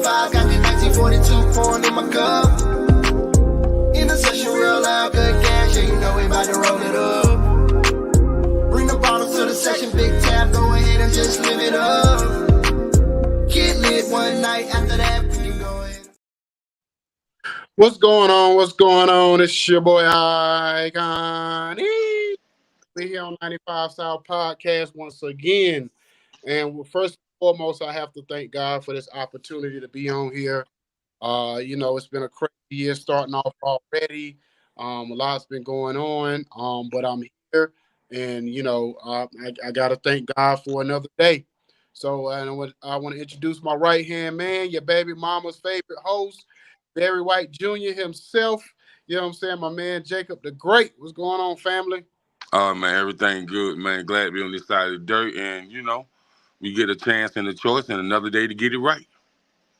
5, got the 1942 pouring in my cup. In the session, real loud, good gas, yeah, you know we about to roll it up. Bring the bottles to the session, big tab, go ahead and just live it up. Get lit one night, after that, we can go ahead. What's going on? What's going on? It's your boy Icon. We're here on 95 South Podcast once again. And first and foremost, I have to thank God for this opportunity to be on here. It's been a crazy year starting off already. A lot's been going on, but I'm here, and I got to thank God for another day. So, I want to introduce my right hand man, your baby mama's favorite host, Barry White Jr. himself. You know what I'm saying? My man Jacob the Great. What's going on, family? Man, everything good, man. Glad to be on this side of the dirt, and we get a chance and a choice and another day to get it right.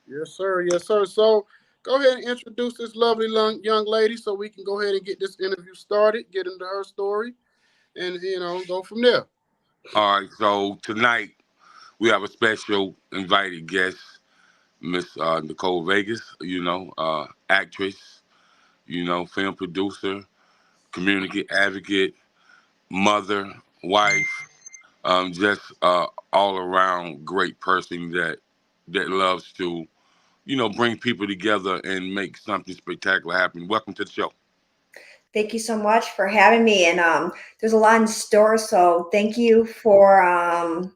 Yes, sir. Yes, sir. So go ahead and introduce this lovely young lady so we can go ahead and get this interview started, get into her story, and, go from there. All right, so tonight we have a special invited guest, Miss Nicole Vegas. Actress, film producer, community advocate, mother, wife, just all around great person that loves to bring people together and make something spectacular happen. Welcome to the show. Thank you so much for having me. And there's a lot in store. So thank you for,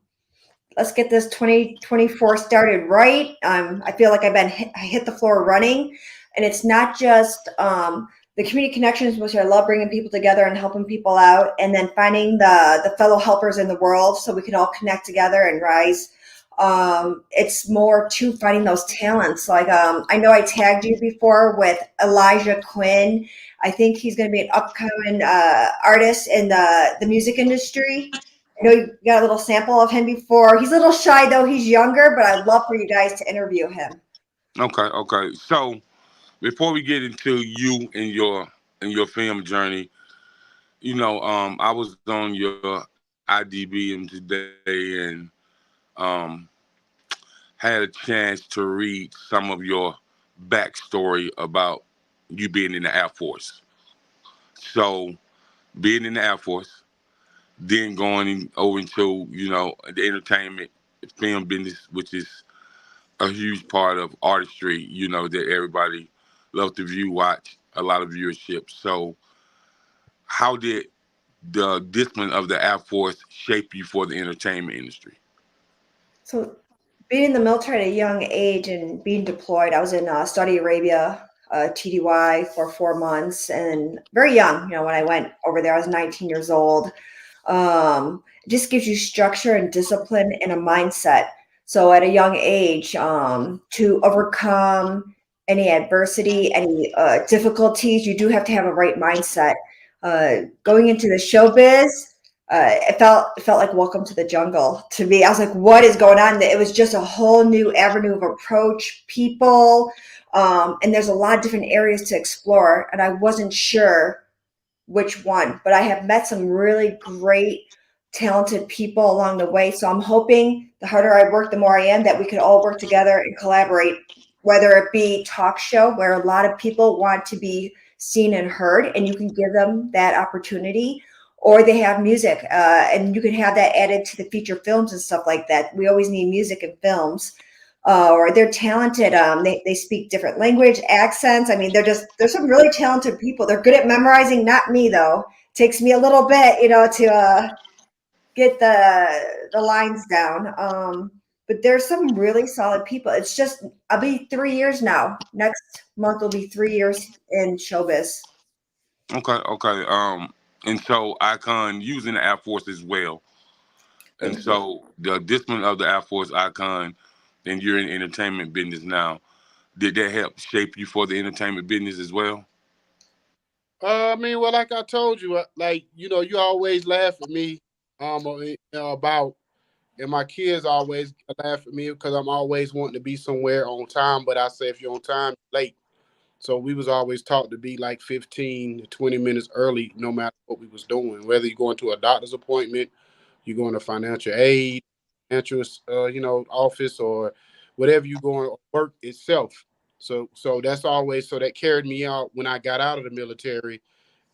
let's get this 2024 started right. I feel like I hit the floor running. And it's not just the community connections, which I love bringing people together and helping people out. And then finding the fellow helpers in the world so we can all connect together and rise. It's more to finding those talents. Like I know I tagged you before with Elijah Quinn. I think he's going to be an upcoming artist in the music industry. I know you got a little sample of him before. He's a little shy though. He's younger, but I'd love for you guys to interview him. Okay. So before we get into you and your film journey, I was on your IDBM today and had a chance to read some of your backstory about you being in the Air Force. So being in the Air Force, then going over into, the entertainment film business, which is a huge part of artistry, that everybody loves to watch, a lot of viewership. So how did the discipline of the Air Force shape you for the entertainment industry? So being in the military at a young age and being deployed, I was in Saudi Arabia, TDY for 4 months, and very young. When I went over there, I was 19 years old. It just gives you structure and discipline and a mindset. So at a young age, to overcome any adversity, any difficulties, you do have to have a right mindset. Going into the showbiz, it felt like welcome to the jungle to me. I was like, what is going on? It was just a whole new avenue of approach, people, and there's a lot of different areas to explore, and I wasn't sure which one, but I have met some really great, talented people along the way. So I'm hoping the harder I work, the more I am, that we could all work together and collaborate, whether it be talk show where a lot of people want to be seen and heard, and you can give them that opportunity, or they have music, and you can have that added to the feature films and stuff like that. We always need music and films. Or they're talented. They speak different language, accents. I mean, there's some really talented people. They're good at memorizing. Not me though. Takes me a little bit, to get the lines down. But there's some really solid people. It's just I'll be 3 years now. Next month will be 3 years in showbiz. Okay. And so Icon using the Air Force as well. And Thank you. so the discipline of the Air Force Icon, and you're in entertainment business now. Did that help shape you for the entertainment business as well? Well, like I told you, you always laugh at me, about, and my kids always laugh at me because I'm always wanting to be somewhere on time. But I say if you're on time, you're late. So we was always taught to be like 15 to 20 minutes early, no matter what we was doing. Whether you're going to a doctor's appointment, you're going to financial aid, financial, office, or whatever you going to work itself. So that's always, so that carried me out when I got out of the military.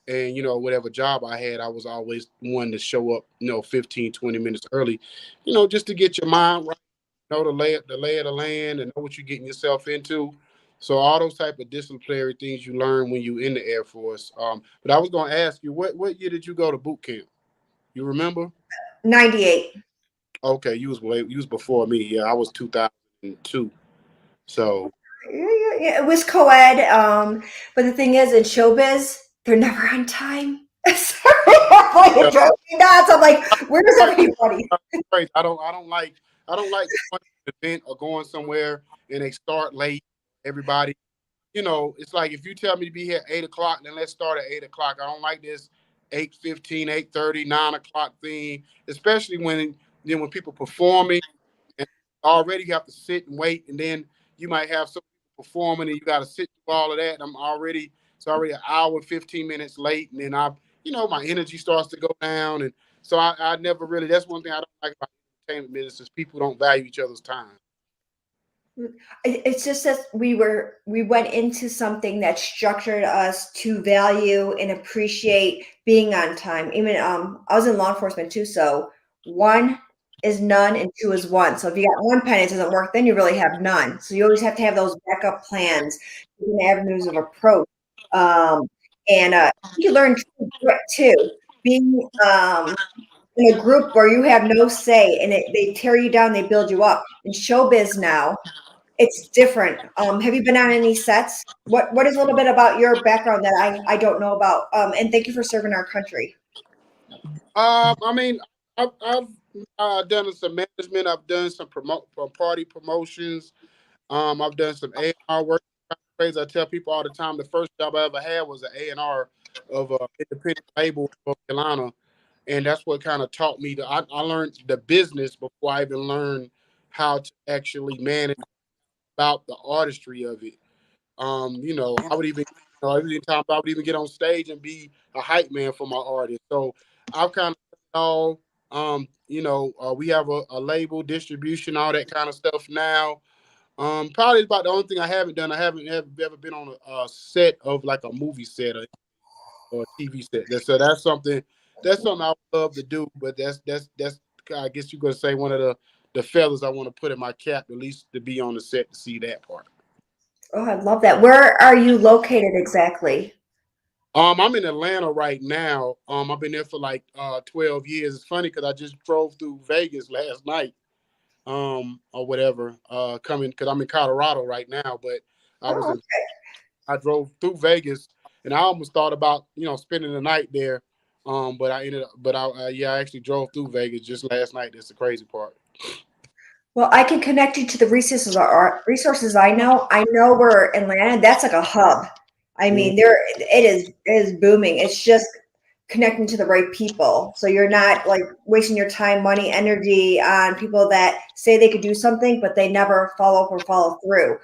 And, whatever job I had, I was always one to show up, 15, 20 minutes early, just to get your mind right, the lay of the land and know what you're getting yourself into. So all those type of disciplinary things you learn when you in the Air Force. But I was going to ask you, what year did you go to boot camp? You remember? 98. Okay, you was before me. Yeah, I was 2002. So Yeah, it was co-ed. But the thing is, in showbiz, they're never on time. Sorry, it yeah, drove me nuts. I'm like, where's right, everybody? right. I don't like going to an event or going somewhere and they start late. Everybody, it's like if you tell me to be here at 8 o'clock, then let's start at 8 o'clock. I don't like this 8:15, 8:30, 9 o'clock thing, especially when people performing and already you have to sit and wait, and then you might have some people performing and you got to sit through all of that. It's already an hour, 15 minutes late, and then my energy starts to go down, and so I never really. That's one thing I don't like about entertainment business is people don't value each other's time. It's just that we went into something that structured us to value and appreciate being on time. Even I was in law enforcement too, so one is none and two is one. So if you got one pen, it doesn't work, then you really have none. So you always have to have those backup plans, different avenues of approach, um, and you learn true grit too. Being in a group where you have no say and they tear you down, they build you up. In showbiz now, it's different. Have you been on any sets? What is a little bit about your background that I don't know about? And thank you for serving our country. I mean, I've done some management. I've done some party promotions. I've done some A&R work. Crazy. I tell people all the time, the first job I ever had was an A&R of an independent label in North Carolina, and that's what kind of taught me. I learned the business before I even learned how to actually manage about the artistry of it. I would even, every time I would even get on stage and be a hype man for my artist. So I've kind of all, we have a label, distribution, all that kind of stuff now. Probably about the only thing I haven't done. I haven't ever been on a set of like a movie set or a TV set. So that's something. That's something I would love to do. But that's I guess you're gonna say one of the feathers I want to put in my cap, at least to be on the set to see that part. Oh, I love that. Where are you located exactly? I'm in Atlanta right now. I've been there for like 12 years. It's funny because I just drove through Vegas last night, or whatever, coming because I'm in Colorado right now. But I was Oh, in, I drove through Vegas, and I almost thought about spending the night there. But I ended up, but I actually drove through Vegas just last night. That's the crazy part. well, I can connect you to the resources I know. I know we're in Atlanta. That's like a hub. I Mhm. mean, it is booming. It's just connecting to the right people. So you're not like wasting your time, money, energy on people that say they could do something, but they never follow up or follow through.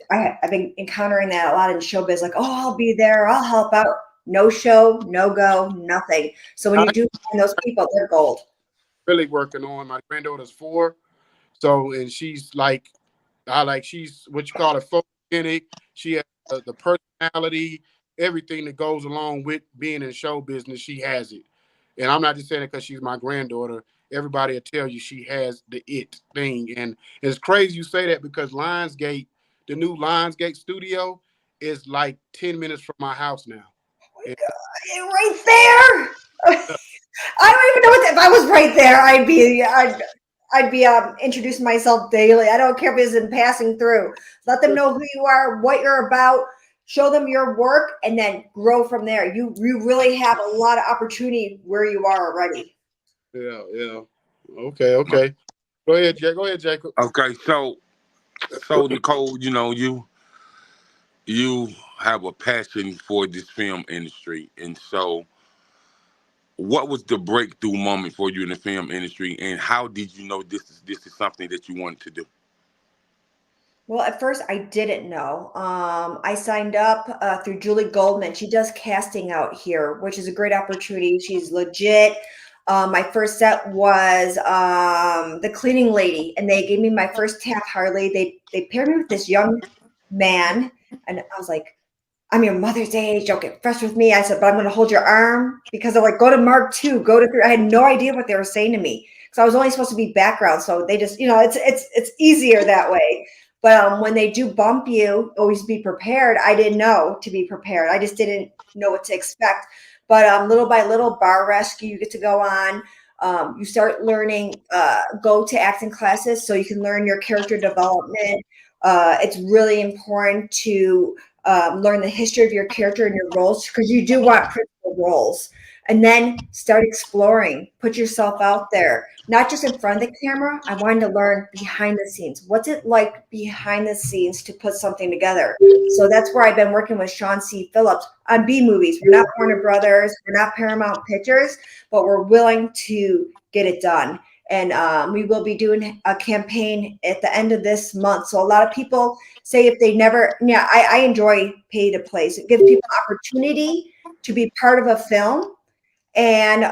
I've been encountering that a lot in showbiz, like, oh, I'll be there, I'll help out. No show, no go, nothing. So when I you do find those people, they're gold. really working on my granddaughter's 4, so and she's like she's what you call a photogenic. She has the personality, everything that goes along with being in show business. She has it, and I'm not just saying it because she's my granddaughter. Everybody will tell you she has the it thing, and it's crazy you say that because Lionsgate, the new Lionsgate studio, is like 10 minutes from my house now. And, Right there. I don't even know what if I was right there. I'd be introducing myself daily. I don't care if it's in passing through. Let them know who you are, what you're about. Show them your work, and then grow from there. You really have a lot of opportunity where you are already. yeah, yeah. Okay. Go ahead, Go ahead, Jacob. Okay, so Nicole, you have a passion for this film industry, and so what was the breakthrough moment for you in the film industry, and how did you know this is something that you wanted to do? Well, at first I didn't know. I signed up through Julie Goldman. She does casting out here, which is a great opportunity. She's legit. My first set was the cleaning lady, and they gave me my first Taft Hartley. They paired me with this young man, and I was like, I'm your mother's age. Don't get fresh with me. I said, but I'm going to hold your arm because they're like, go to Mark 2, go to 3. I had no idea what they were saying to me because I was only supposed to be background. So they just, it's easier that way. But when they do bump you, always be prepared. I didn't know to be prepared. I just didn't know what to expect. But little by little, bar rescue, you get to go on. You start learning, go to acting classes so you can learn your character development. It's really important to learn the history of your character and your roles because you do want principal roles. And then start exploring, put yourself out there, not just in front of the camera. I wanted to learn behind the scenes. What's it like behind the scenes to put something together? So that's where I've been working with Sean C. Phillips on B movies. We're not Warner Brothers, we're not Paramount Pictures, but we're willing to get it done. And we will be doing a campaign at the end of this month. So a lot of people say if they never, I enjoy pay to play. So it gives people opportunity to be part of a film. And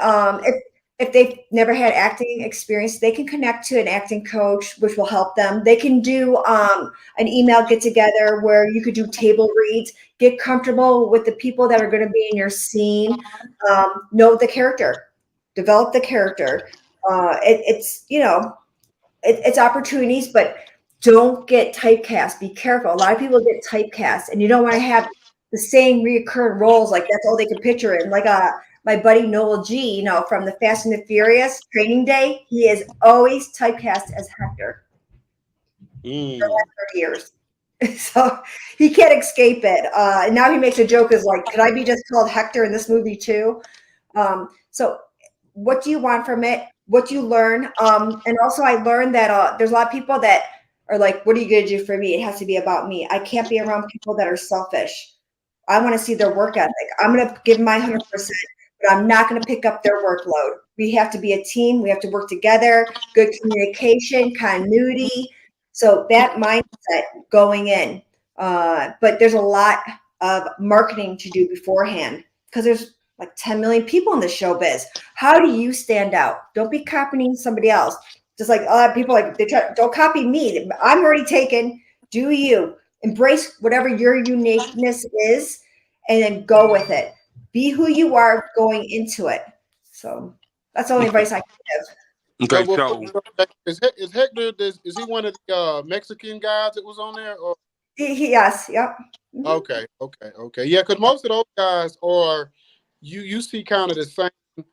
if they've never had acting experience, they can connect to an acting coach, which will help them. They can do an email get together where you could do table reads, get comfortable with the people that are going to be in your scene, know the character, develop the character. It's opportunities, but don't get typecast. Be careful. A lot of people get typecast, and you don't want to have the same reoccurring roles. Like that's all they can picture in. Like my buddy Noel G, from the Fast and the Furious Training Day, he is always typecast as Hector for the last 30 years. So he can't escape it. And now he makes a joke is like, could I be just called Hector in this movie too? So what do you want from it? What do you learn? And also I learned that there's a lot of people that are like, what are you going to do for me? It has to be about me. I can't be around people that are selfish. I want to see their work ethic. I'm going to give my 100%, but I'm not going to pick up their workload. We have to be a team. We have to work together, good communication, continuity. So that mindset going in. But there's a lot of marketing to do beforehand because there's like 10 million people in the showbiz. How do you stand out? Don't be copying somebody else. Just like a lot of people don't copy me. I'm already taken. Do you embrace whatever your uniqueness is and then go with it. Be who you are going into it. So that's the only advice I can give. Okay, so Is Hector? Is he one of the Mexican guys that was on there? Or Yes, yep. Mhm. okay. Yeah, because most of those guys are you see kind of the same,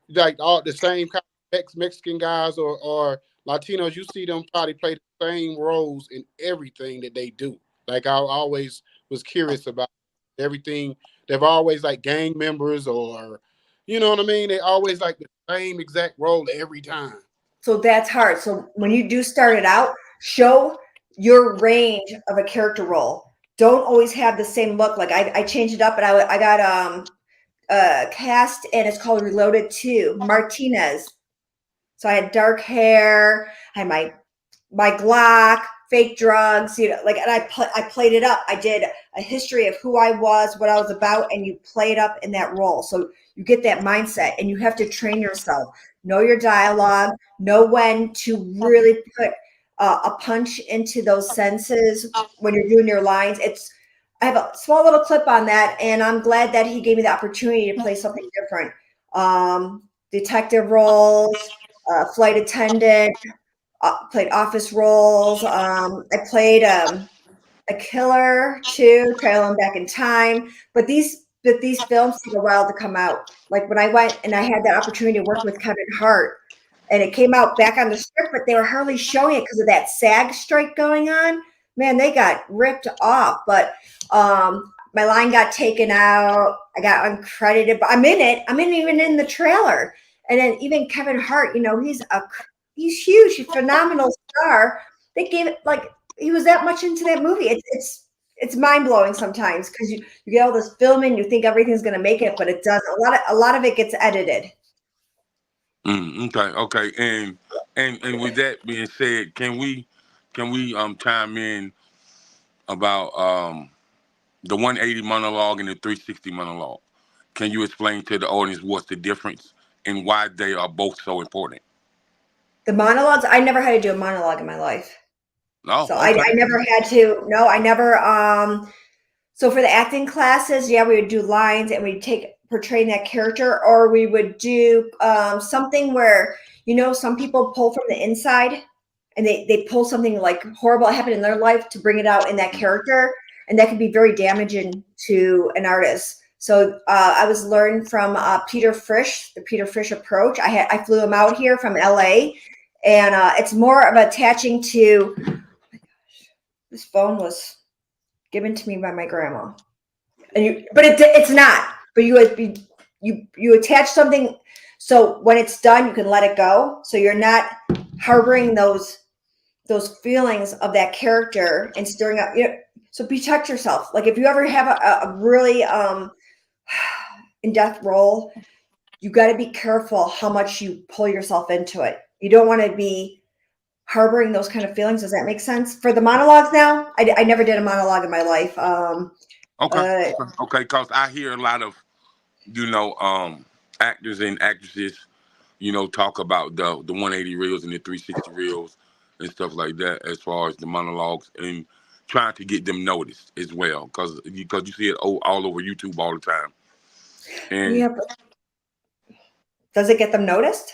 like all the same kind of Mexican guys or Latinos. You see them probably play the same roles in everything that they do. Like I always was curious about everything. They've always like gang members or, you know what I mean. They always like the same exact role every time. So that's hard. So when you do start it out, show your range of a character role. Don't always have the same look. Like I changed it up, and I got cast, and it's called Reloaded 2, Martinez. So I had dark hair, I had my Glock, fake drugs, and I played it up. I did a history of who I was, what I was about, and you play it up in that role. So you get that mindset, and you have to train yourself. Know your dialogue, know when to really put a punch into those senses when you're doing your lines. I have a small little clip on that, and I'm glad that he gave me the opportunity to play something different. Detective roles, flight attendant, played office roles. I played a killer too, traveling back in time. But these films take a while to come out. Like when I went and I had that opportunity to work with Kevin Hart, and it came out back on the script, but they were hardly showing it because of that SAG strike going on. Man, they got ripped off. But my line got taken out. I got uncredited, but I'm in it. I'm even in the trailer. And then even Kevin Hart, he's huge, he's a phenomenal star. They gave it like he was that much into that movie. It's mind blowing sometimes because you get all this filming, you think everything's gonna make it, but it doesn't. A lot of it gets edited. Okay, and with that being said, can we chime in about the 180 monologue and the 360 monologue? Can you explain to the audience what's the difference and why they are both so important? The monologues, I never had to do a monologue in my life. Oh, So okay. I never had to, no, I never, so for the acting classes, yeah, we would do lines and we'd take portraying that character, or we would do something where, some people pull from the inside and they pull something like horrible that happened in their life to bring it out in that character. And that can be very damaging to an artist. So I was learned from Peter Frisch, the Peter Frisch approach. I flew him out here from LA, and it's more of attaching to, this phone was given to me by my grandma, but it's not. But you attach something, so when it's done, you can let it go. So you're not harboring those feelings of that character and stirring up. So protect yourself. Like if you ever have a really in-depth role, you got to be careful how much you pull yourself into it. You don't want to be harboring those kind of feelings. Does that make sense? For the monologues now, I never did a monologue in my life. Okay. Okay. Because I hear a lot of, actors and actresses, talk about the 180 reels and the 360 reels and stuff like that as far as the monologues and trying to get them noticed as well. Because you see it all over YouTube all the time. And Yeah, but does it get them noticed?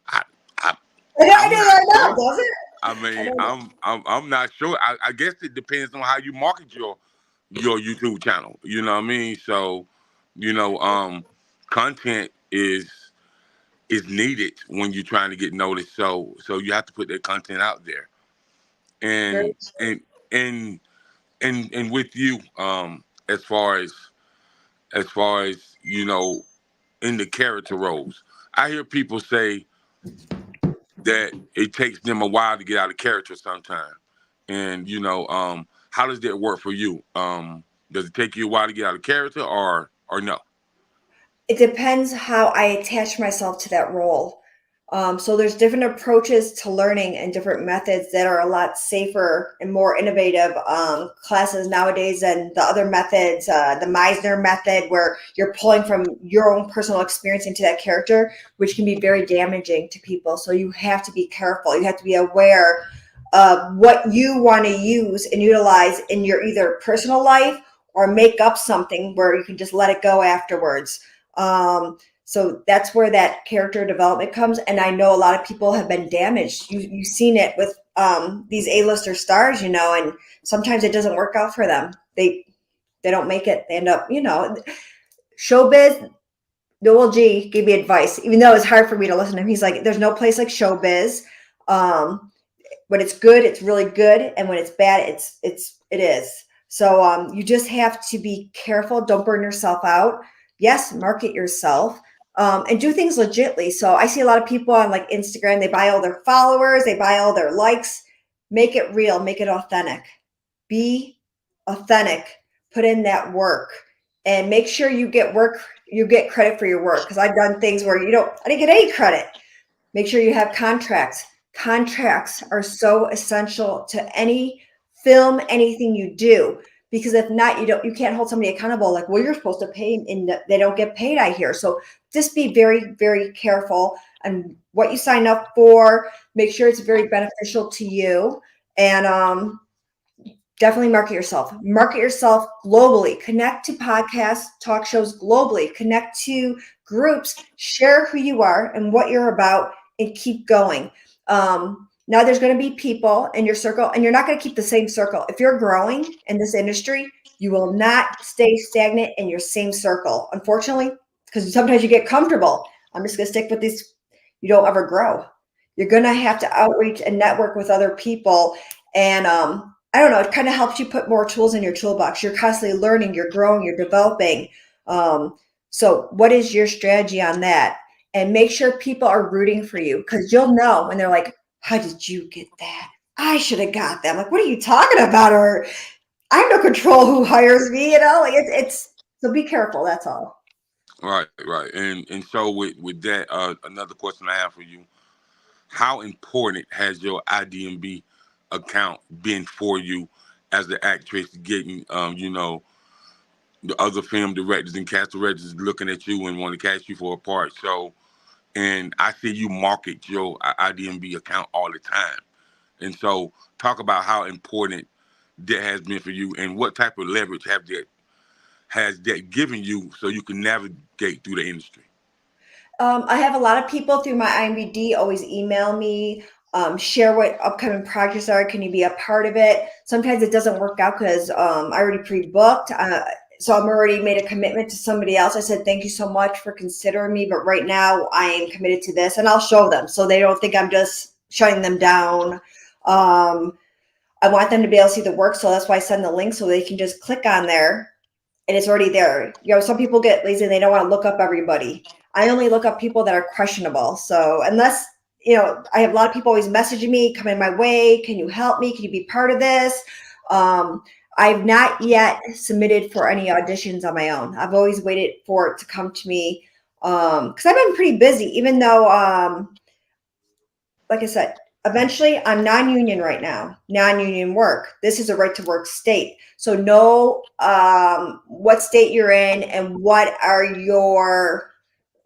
I, I, I I'm not don't know. sure. Does it? I I mean, don't know. I'm not sure. I guess it depends on how you market your YouTube channel. You know what I mean? So, you know, um, content is needed when you're trying to get noticed. So you have to put that content out there. Very. And and and and with you, as far as in the character roles, I hear people say that it takes them a while to get out of character sometimes. And how does that work for you? Does it take you a while to get out of character, or no? It depends how I attach myself to that role. So there's different approaches to learning and different methods that are a lot safer and more innovative classes nowadays than the other methods. The Meisner method, where you're pulling from your own personal experience into that character, which can be very damaging to people. So you have to be careful. You have to be aware of what you want to use and utilize in your either personal life, or make up something where you can just let it go afterwards. So that's where that character development comes. And I know a lot of people have been damaged. You've seen it with these A-lister stars, and sometimes it doesn't work out for them. They don't make it. They end up, showbiz. Noel G gave me advice, even though it's hard for me to listen to him. He's like, there's no place like showbiz. When it's good, it's really good, and when it's bad, it is. So you just have to be careful. Don't burn yourself out. Yes, market yourself, and do things legitly. So I see a lot of people on like Instagram. They buy all their followers, they buy all their likes. Make it real. Make it authentic. Be authentic. Put in that work, and make sure you get work. You get credit for your work, because I've done things where I didn't get any credit. Make sure you have contracts. Contracts are so essential to any film, anything you do, because if not, you can't hold somebody accountable. Like, well, you're supposed to pay, and they don't get paid, I hear. So just be very, very careful on what you sign up for. Make sure it's very beneficial to you, and definitely market yourself. Market yourself globally. Connect to podcasts, talk shows globally. Connect to groups. Share who you are and what you're about, and keep going. Now there's going to be people in your circle, and you're not going to keep the same circle. If you're growing in this industry, you will not stay stagnant in your same circle, unfortunately, because sometimes you get comfortable. I'm just going to stick with these. You don't ever grow. You're going to have to outreach and network with other people. And I don't know, it kind of helps you put more tools in your toolbox. You're constantly learning, you're growing, you're developing. So what is your strategy on that? And make sure people are rooting for you, because you'll know when they're like, how did you get that? I should have got that. I'm like, what are you talking about? Or I have no control who hires me, like it's so be careful. That's all. Right, right. And so with that, another question I have for you: how important has your IDMB account been for you as the actress, getting the other film directors and cast directors looking at you and want to cast you for a part. So, and I see you market your IDMB account all the time. And so, talk about how important that has been for you, and what type of leverage has that given you so you can navigate through the industry. I have a lot of people through my IMBD always email me, share what upcoming projects are. Can you be a part of it? Sometimes it doesn't work out because I already pre-booked. So I'm already made a commitment to somebody else. I said, thank you so much for considering me, but right now I am committed to this, and I'll show them so they don't think I'm just shutting them down. I want them to be able to see the work, so that's why I send the link so they can just click on there and it's already there. You know, some people get lazy and they don't want to look up everybody. I only look up people that are questionable. So unless, you know, I have a lot of people always messaging me, coming my way. Can you help me? Can you be part of this? I've not yet submitted for any auditions on my own. I've always waited for it to come to me because I've been pretty busy, even though, like I said, eventually I'm non-union right now, non-union work. This is a right to work state. So know what state you're in and what are your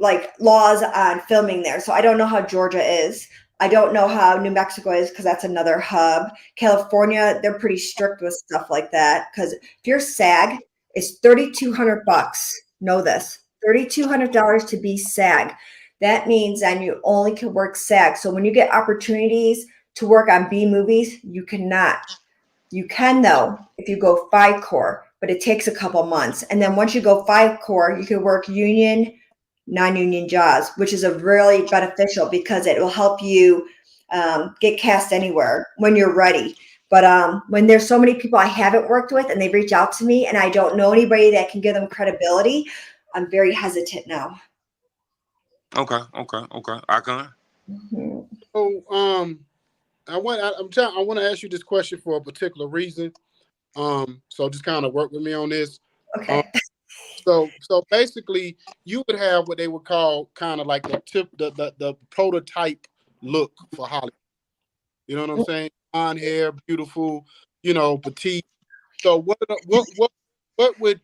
like laws on filming there. So I don't know how Georgia is. I don't know how New Mexico is because that's another hub. California, they're pretty strict with stuff like that because if you're SAG, it's $3,200. Know this, $3,200 to be SAG. That means then you only can work SAG. So when you get opportunities to work on B movies, you cannot. You can though if you go 5 corps, but it takes a couple months. And then once you go 5 corps, you can work union, non-union jobs, which is a really beneficial because it will help you get cast anywhere when you're ready. But when there's so many people I haven't worked with and they reach out to me and I don't know anybody that can give them credibility, I'm very hesitant now. Okay. Icon. Mm-hmm. So I want to ask you this question for a particular reason. So just kind of work with me on this. Okay. So basically, you would have what they would call kind of like the prototype look for Hollywood. You know what I'm saying? Blonde hair, beautiful, petite. So what would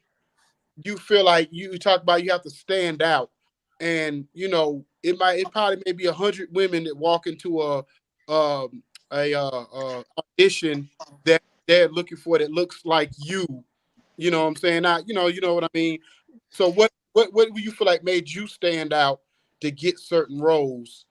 you feel like you talk about? You have to stand out, and it probably may be 100 women that walk into a audition that they're looking for that looks like you. You know what I'm saying? Not you know what I mean. So what do you feel like made you stand out to get certain roles?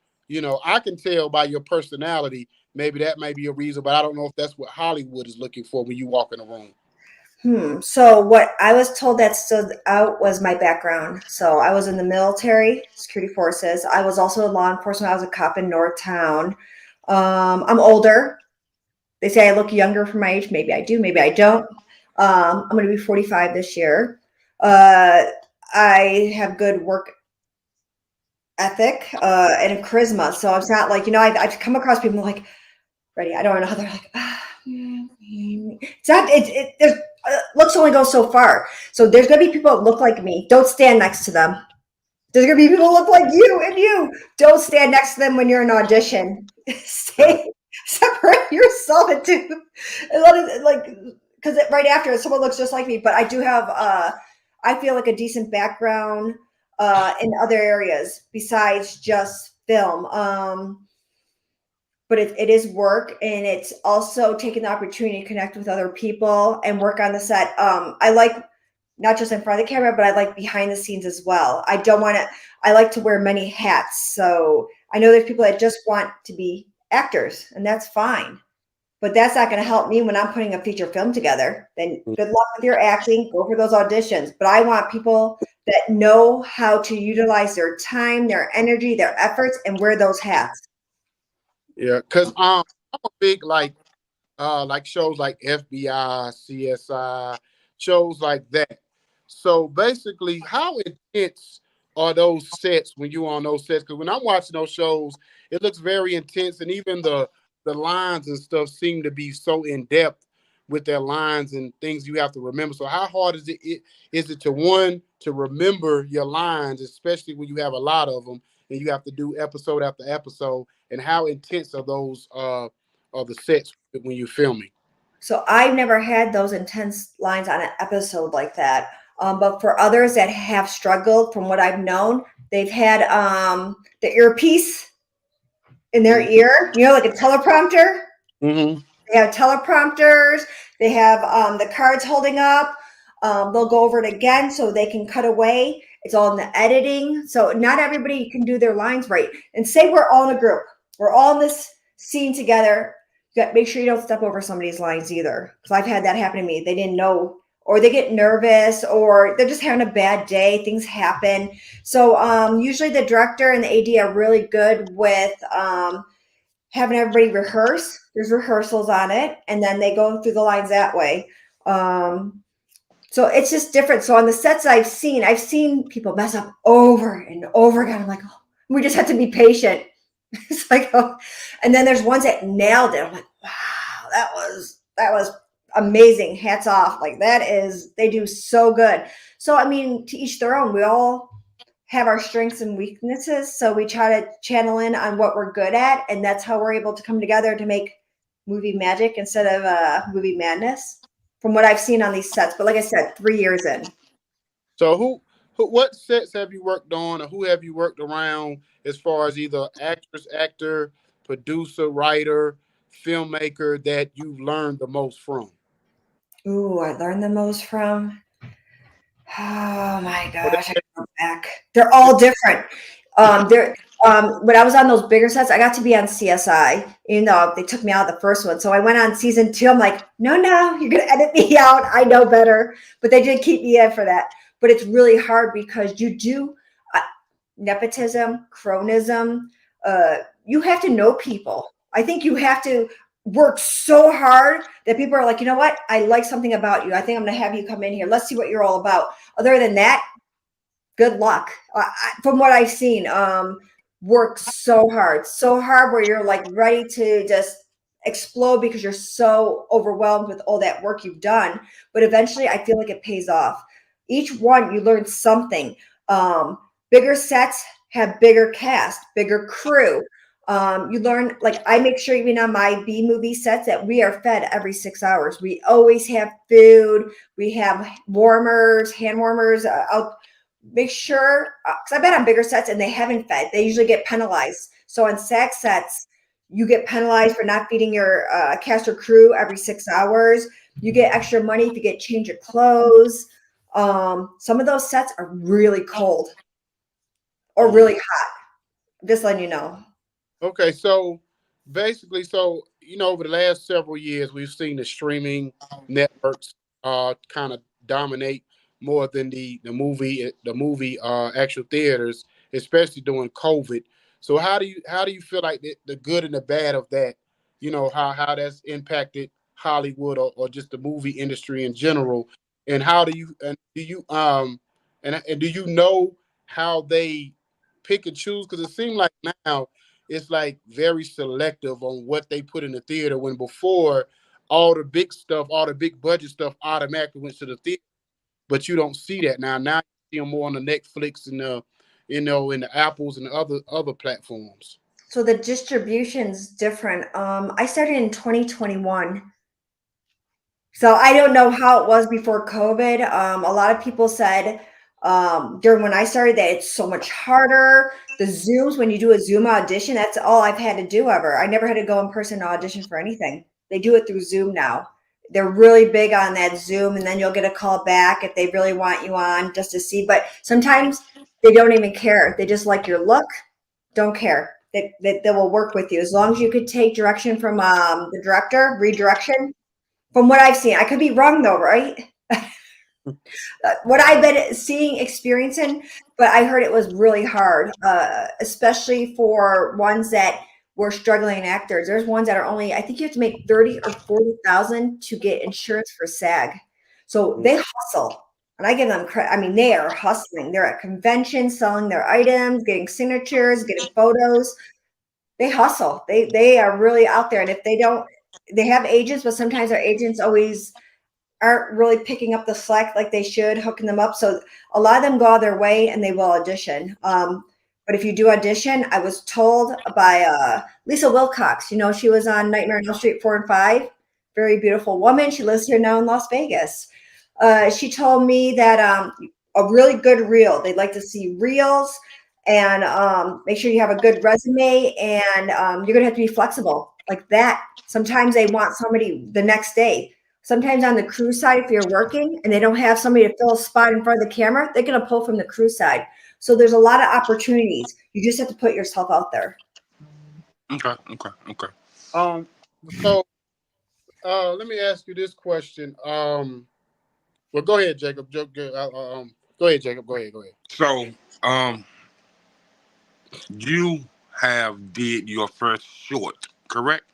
I can tell by your personality. Maybe that might be a reason, but I don't know if that's what Hollywood is looking for when you walk in a room. So what I was told that stood out was my background. So I was in the military, security forces. I was also in law enforcement. I was a cop in Northtown. I'm older. They say I look younger for my age. Maybe I do. Maybe I don't. I'm going to be 45 this year. I have good work ethic and a charisma. So it's not like, I've come across people like, ready. I don't know how they're like, it's not, there's looks only go so far. So there's going to be people that look like me. Don't stand next to them. There's going to be people that look like you and you. Don't stand next to them when you're in audition. Separate yourself into, because right after someone looks just like me, but I do have, I feel like a decent background in other areas besides just film. But it is work, and it's also taking the opportunity to connect with other people and work on the set. I like not just in front of the camera, but I like behind the scenes as well. I like to wear many hats. So I know there's people that just want to be actors, and that's fine. But that's not going to help me when I'm putting a feature film together. Then good luck with your acting. Go for those auditions. But I want people that know how to utilize their time, their energy, their efforts, and wear those hats. Yeah, because I'm a big like shows like FBI, CSI, shows like that. So basically, how intense are those sets when you're on those sets? Because when I'm watching those shows, it looks very intense, and even the lines and stuff seem to be so in depth with their lines and things you have to remember. So how hard is it to remember your lines, especially when you have a lot of them and you have to do episode after episode? And how intense are those are the sets when you're filming? So I've never had those intense lines on an episode like that. But for others that have struggled, from what I've known, they've had the earpiece in their ear, like a teleprompter. Mm-hmm. They have teleprompters. They have the cards holding up. They'll go over it again so they can cut away. It's all in the editing. So not everybody can do their lines right. And say we're all in a group. We're all in this scene together. Make sure you don't step over somebody's lines either. Because I've had that happen to me. They didn't know, or they get nervous, or they're just having a bad day. Things happen. So usually the director and the AD are really good with having everybody rehearse. There's rehearsals on it, and then they go through the lines that way. So it's just different. So on the sets I've seen people mess up over and over again. I'm like, oh, we just have to be patient. It's like, oh. And then there's ones that nailed it. I'm like, wow, that was amazing. Hats off. Like they do so good. So I mean, to each their own. We all have our strengths and weaknesses, so we try to channel in on what we're good at, and that's how we're able to come together to make movie magic instead of movie madness, from what I've seen on these sets. But like I said, 3 years in. So what sets have you worked on, or who have you worked around as far as either actress, actor, producer, writer, filmmaker that you've learned the most from? Ooh, I learned the most from. Oh my Or gosh, I go back. They're all different. They're when I was on those bigger sets, I got to be on CSI, even though they took me out of the first one. So I went on season 2. I'm like, no, you're gonna edit me out. I know better. But they did keep me in for that. But it's really hard because you do nepotism, cronism. You have to know people. I think you have to work so hard that people are like, you know what? I like something about you. I think I'm going to have you come in here. Let's see what you're all about. Other than that, good luck. From what I've seen, work so hard where you're like ready to just explode because you're so overwhelmed with all that work you've done. But eventually, I feel like it pays off. Each one, you learn something. Bigger sets have bigger cast, bigger crew. You learn, like, I make sure even on my B movie sets that we are fed every 6 hours. We always have food. We have warmers, hand warmers out. Make sure, because I've been on bigger sets and they haven't fed. They usually get penalized. So on SAG sets, you get penalized for not feeding your cast or crew every 6 hours. You get extra money if you get change of clothes. Some of those sets are really cold or really hot. Just letting you know. Okay, so basically, over the last several years, we've seen the streaming networks kind of dominate more than the movie actual theaters, especially during COVID. So how do you feel like the good and the bad of that? How that's impacted Hollywood or just the movie industry in general, and how do you know how they pick and choose? Because it seems like now it's like very selective on what they put in the theater, when before all the big stuff, all the big budget stuff automatically went to the theater. But you don't see that now. Now you see them more on the Netflix and in the Apples and the other platforms. So the distribution's different. I started in 2021. So I don't know how it was before COVID. A lot of people said during when I started that it's so much harder. The Zooms, when you do a Zoom audition, that's all I've had to do ever. I never had to go in person to audition for anything. They do it through Zoom now. They're really big on that Zoom, and then you'll get a call back if they really want you on just to see. But sometimes they don't even care. They just like your look, don't care. They will work with you as long as you could take direction from the director, redirection. From what I've seen, I could be wrong though, right? What I've been seeing, experiencing, but I heard it was really hard, especially for ones that were struggling actors. There's ones that are only, I think you have to make 30 or 40,000 to get insurance for SAG. So they hustle, and I give them credit. I mean, they are hustling. They're at conventions, selling their items, getting signatures, getting photos. They hustle. They are really out there, and if they don't, they have agents, but sometimes our agents always aren't really picking up the slack like they should, hooking them up. So a lot of them go out their way and they will audition. But if you do audition, I was told by Lisa Wilcox, she was on Nightmare on Elm Street 4 and 5. Very beautiful woman. She lives here now in Las Vegas. She told me that a really good reel. They'd like to see reels, and make sure you have a good resume, and you're gonna have to be flexible like that. Sometimes they want somebody the next day. Sometimes on the crew side, if you're working and they don't have somebody to fill a spot in front of the camera, they're gonna pull from the crew side. So there's a lot of opportunities. You just have to put yourself out there. Okay. So let me ask you this question. Well, go ahead, Jacob. Go ahead, Jacob. Go ahead. So, you have did your first short, correct?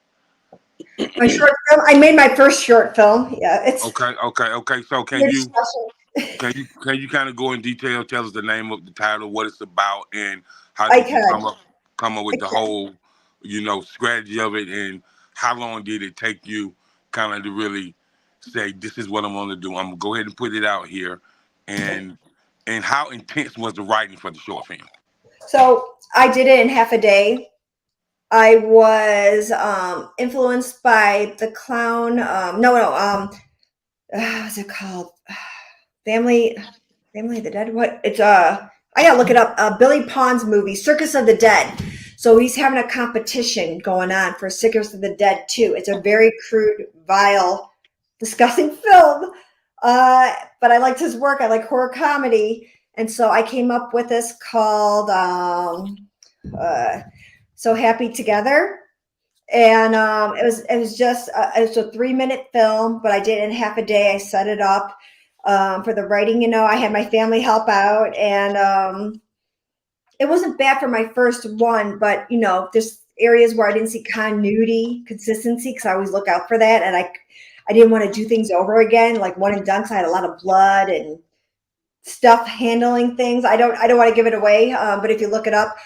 My short film. I made my first short film. Yeah, it's Okay. So it's special. can you kind of go in detail, tell us the name of the title, what it's about, and how I did you could. come up I with the could. whole, strategy of it, and how long did it take you kind of to really say this is what I'm going to do? I'm gonna go ahead and put it out here, and how intense was the writing for the short film? So I did it in half a day. I was influenced by the clown. What's it called? Family, Family of the Dead. What? It's I gotta look it up. Billy Pond's movie, Circus of the Dead. So he's having a competition going on for Circus of the Dead too. It's a very crude, vile, disgusting film. But I liked his work. I like horror comedy, and so I came up with this called "So Happy Together." And it was just it was a 3-minute film, but I did it in half a day. I set it up for the writing. I had my family help out, and it wasn't bad for my first one. But there's areas where I didn't see continuity, consistency, because I always look out for that, and I didn't want to do things over again, like one and done. 'Cause I had a lot of blood and stuff handling things. I don't want to give it away, but if you look it up,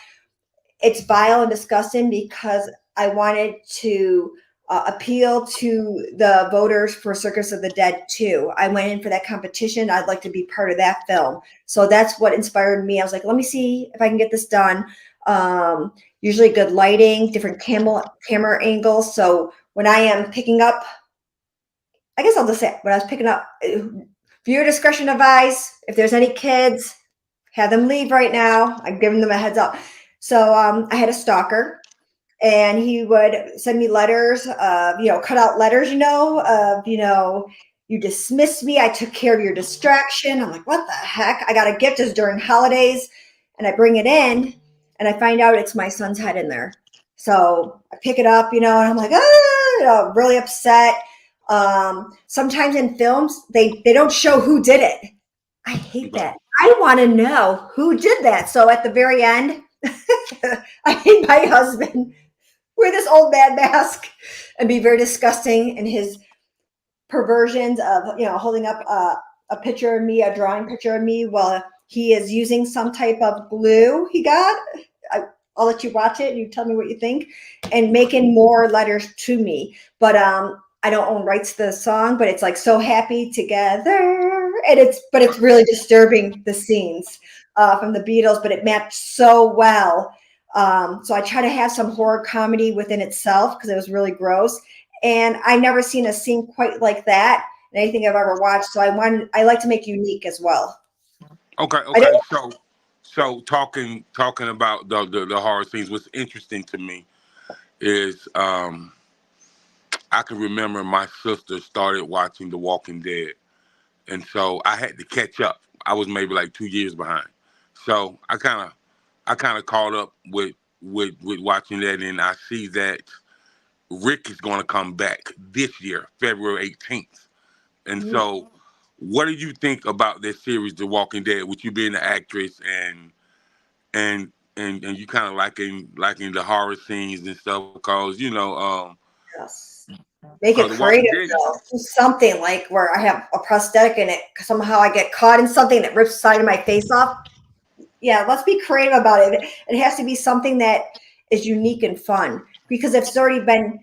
it's vile and disgusting because I wanted to appeal to the voters for Circus of the Dead too. I went in for that competition. I'd like to be part of that film. So that's what inspired me. I was like, let me see if I can get this done. Usually good lighting, different camera angles. So when I am picking up, I guess I'll just say when I was picking up, viewer discretion advised. If there's any kids, have them leave right now. I'm giving them a heads up. So I had a stalker, and he would send me letters of, cut out letters, of, you dismissed me. I took care of your distraction. I'm like, what the heck? I got a gift. It's during holidays, and I bring it in, and I find out it's my son's head in there. So I pick it up, and I'm like, really upset. Sometimes in films, they don't show who did it. I hate that. I want to know who did that. So at the very end, I made my husband wear this old man mask and be very disgusting in his perversions of, holding up a picture of me, a drawing picture of me, while he is using some type of glue he got. I'll let you watch it and you tell me what you think, and making more letters to me. But I don't own rights to the song, but it's like So Happy Together. And it's really disturbing, the scenes from the Beatles, but it matched so well. So I try to have some horror comedy within itself because it was really gross. And I've never seen a scene quite like that in anything I've ever watched. So I like to make unique as well. Okay. So talking about the horror scenes, what's interesting to me is I can remember my sister started watching The Walking Dead, and so I had to catch up. I was maybe like 2 years behind, so I kind of caught up with watching that, and I see that Rick is going to come back this year, February 18th, and so. What do you think about this series, The Walking Dead, with you being an actress and you kind of liking the horror scenes and stuff? Because Yes. Make it The Walking creative Dead. though. Do something like where I have a prosthetic in it. Somehow I get caught in something that rips the side of my face off. Yeah, let's be creative about it. It has to be something that is unique and fun. Because if it's already been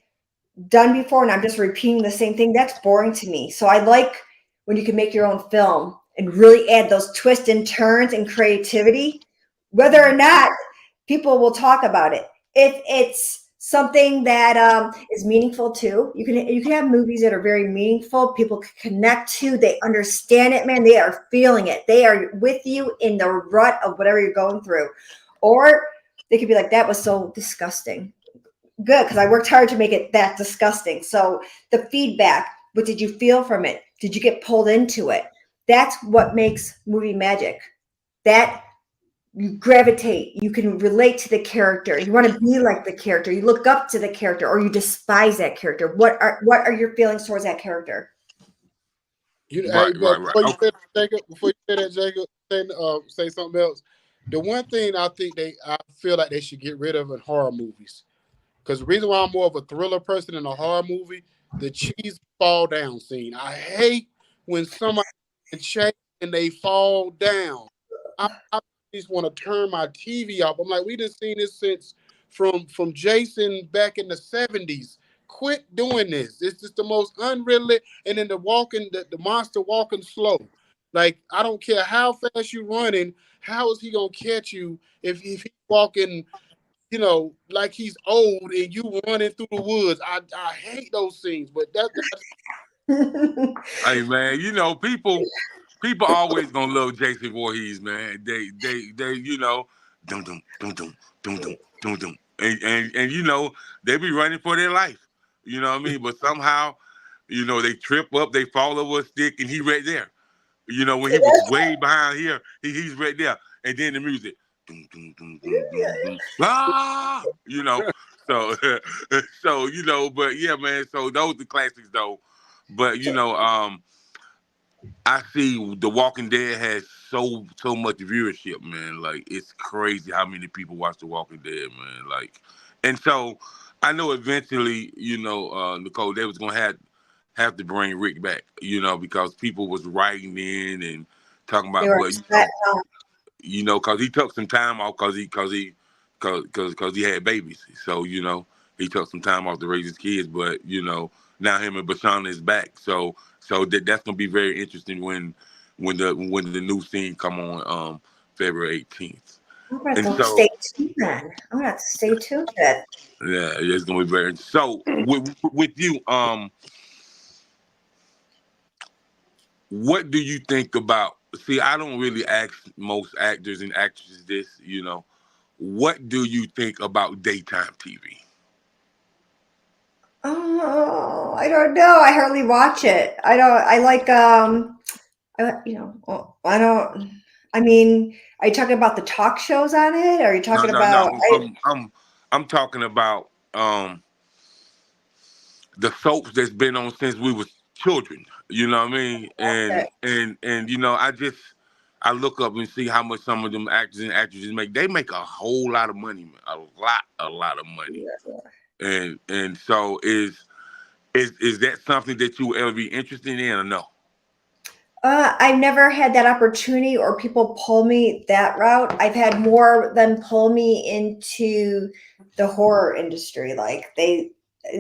done before and I'm just repeating the same thing, that's boring to me. So I like when you can make your own film and really add those twists and turns and creativity, whether or not people will talk about it. If it's something that is meaningful too. You can have movies that are very meaningful. People can connect to. They understand it, man. They are feeling it. They are with you in the rut of whatever you're going through. Or they could be like, that was so disgusting. Good, because I worked hard to make it that disgusting. So the feedback, what did you feel from it? Did you get pulled into it? That's what makes movie magic. That you gravitate, you can relate to the character, you want to be like the character, you look up to the character, or you despise that character. What are your feelings towards that character? Hey, Right, but right, right. before you say that, Jacob, say something else. The one thing I feel like they should get rid of in horror movies, because the reason why I'm more of a thriller person in a horror movie, the cheese fall down scene. I hate when somebody chase and they fall down. I just want to turn my TV off. I'm like, we done seen this since from Jason back in the 70s. Quit doing this. It's just the most unrealistic. And then the monster walking slow. Like, I don't care how fast you running, how is he gonna catch you if he's walking, like he's old and you running through the woods? I hate those scenes, but that's Hey man, people always gonna love Jason Voorhees, man. They dum dum dum dum dum dum dum dum, and they be running for their life. You know what I mean? But somehow, they trip up, they fall over a stick, and he right there. When he was way behind here, he's right there, and then the music, dum dum dum dum dum dum, ah, So, but yeah, man. So those the classics though. But I see The Walking Dead has so much viewership, man. Like it's crazy how many people watch The Walking Dead, man. Like, and so I know eventually, Nicole, they was gonna have to bring Rick back, because people was writing in and talking They about, were but upset. because he took some time off because he had babies, so he took some time off to raise his kids, but now him and Bashan is back, so that's gonna be very interesting when the new scene come on February 18th, I'm gonna and have to so stay tuned then. I'm gonna have to stay tuned to that. yeah, it's gonna be very so with you what do you think about? See, I don't really ask most actors and actresses this. What do you think about daytime TV? Oh, I don't know. I hardly watch it. I don't. I like I don't. I mean, are you talking about the talk shows on it? Or are you No, talking no, no. about? I'm talking about the soaps that's been on since we was children. You know what I mean? And I look up and see how much some of them actors and actresses make. They make a whole lot of money, man. A lot of money. And so is that something that you would ever be interested in or no? I've never had that opportunity or people pull me that route. I've had more than pull me into the horror industry. Like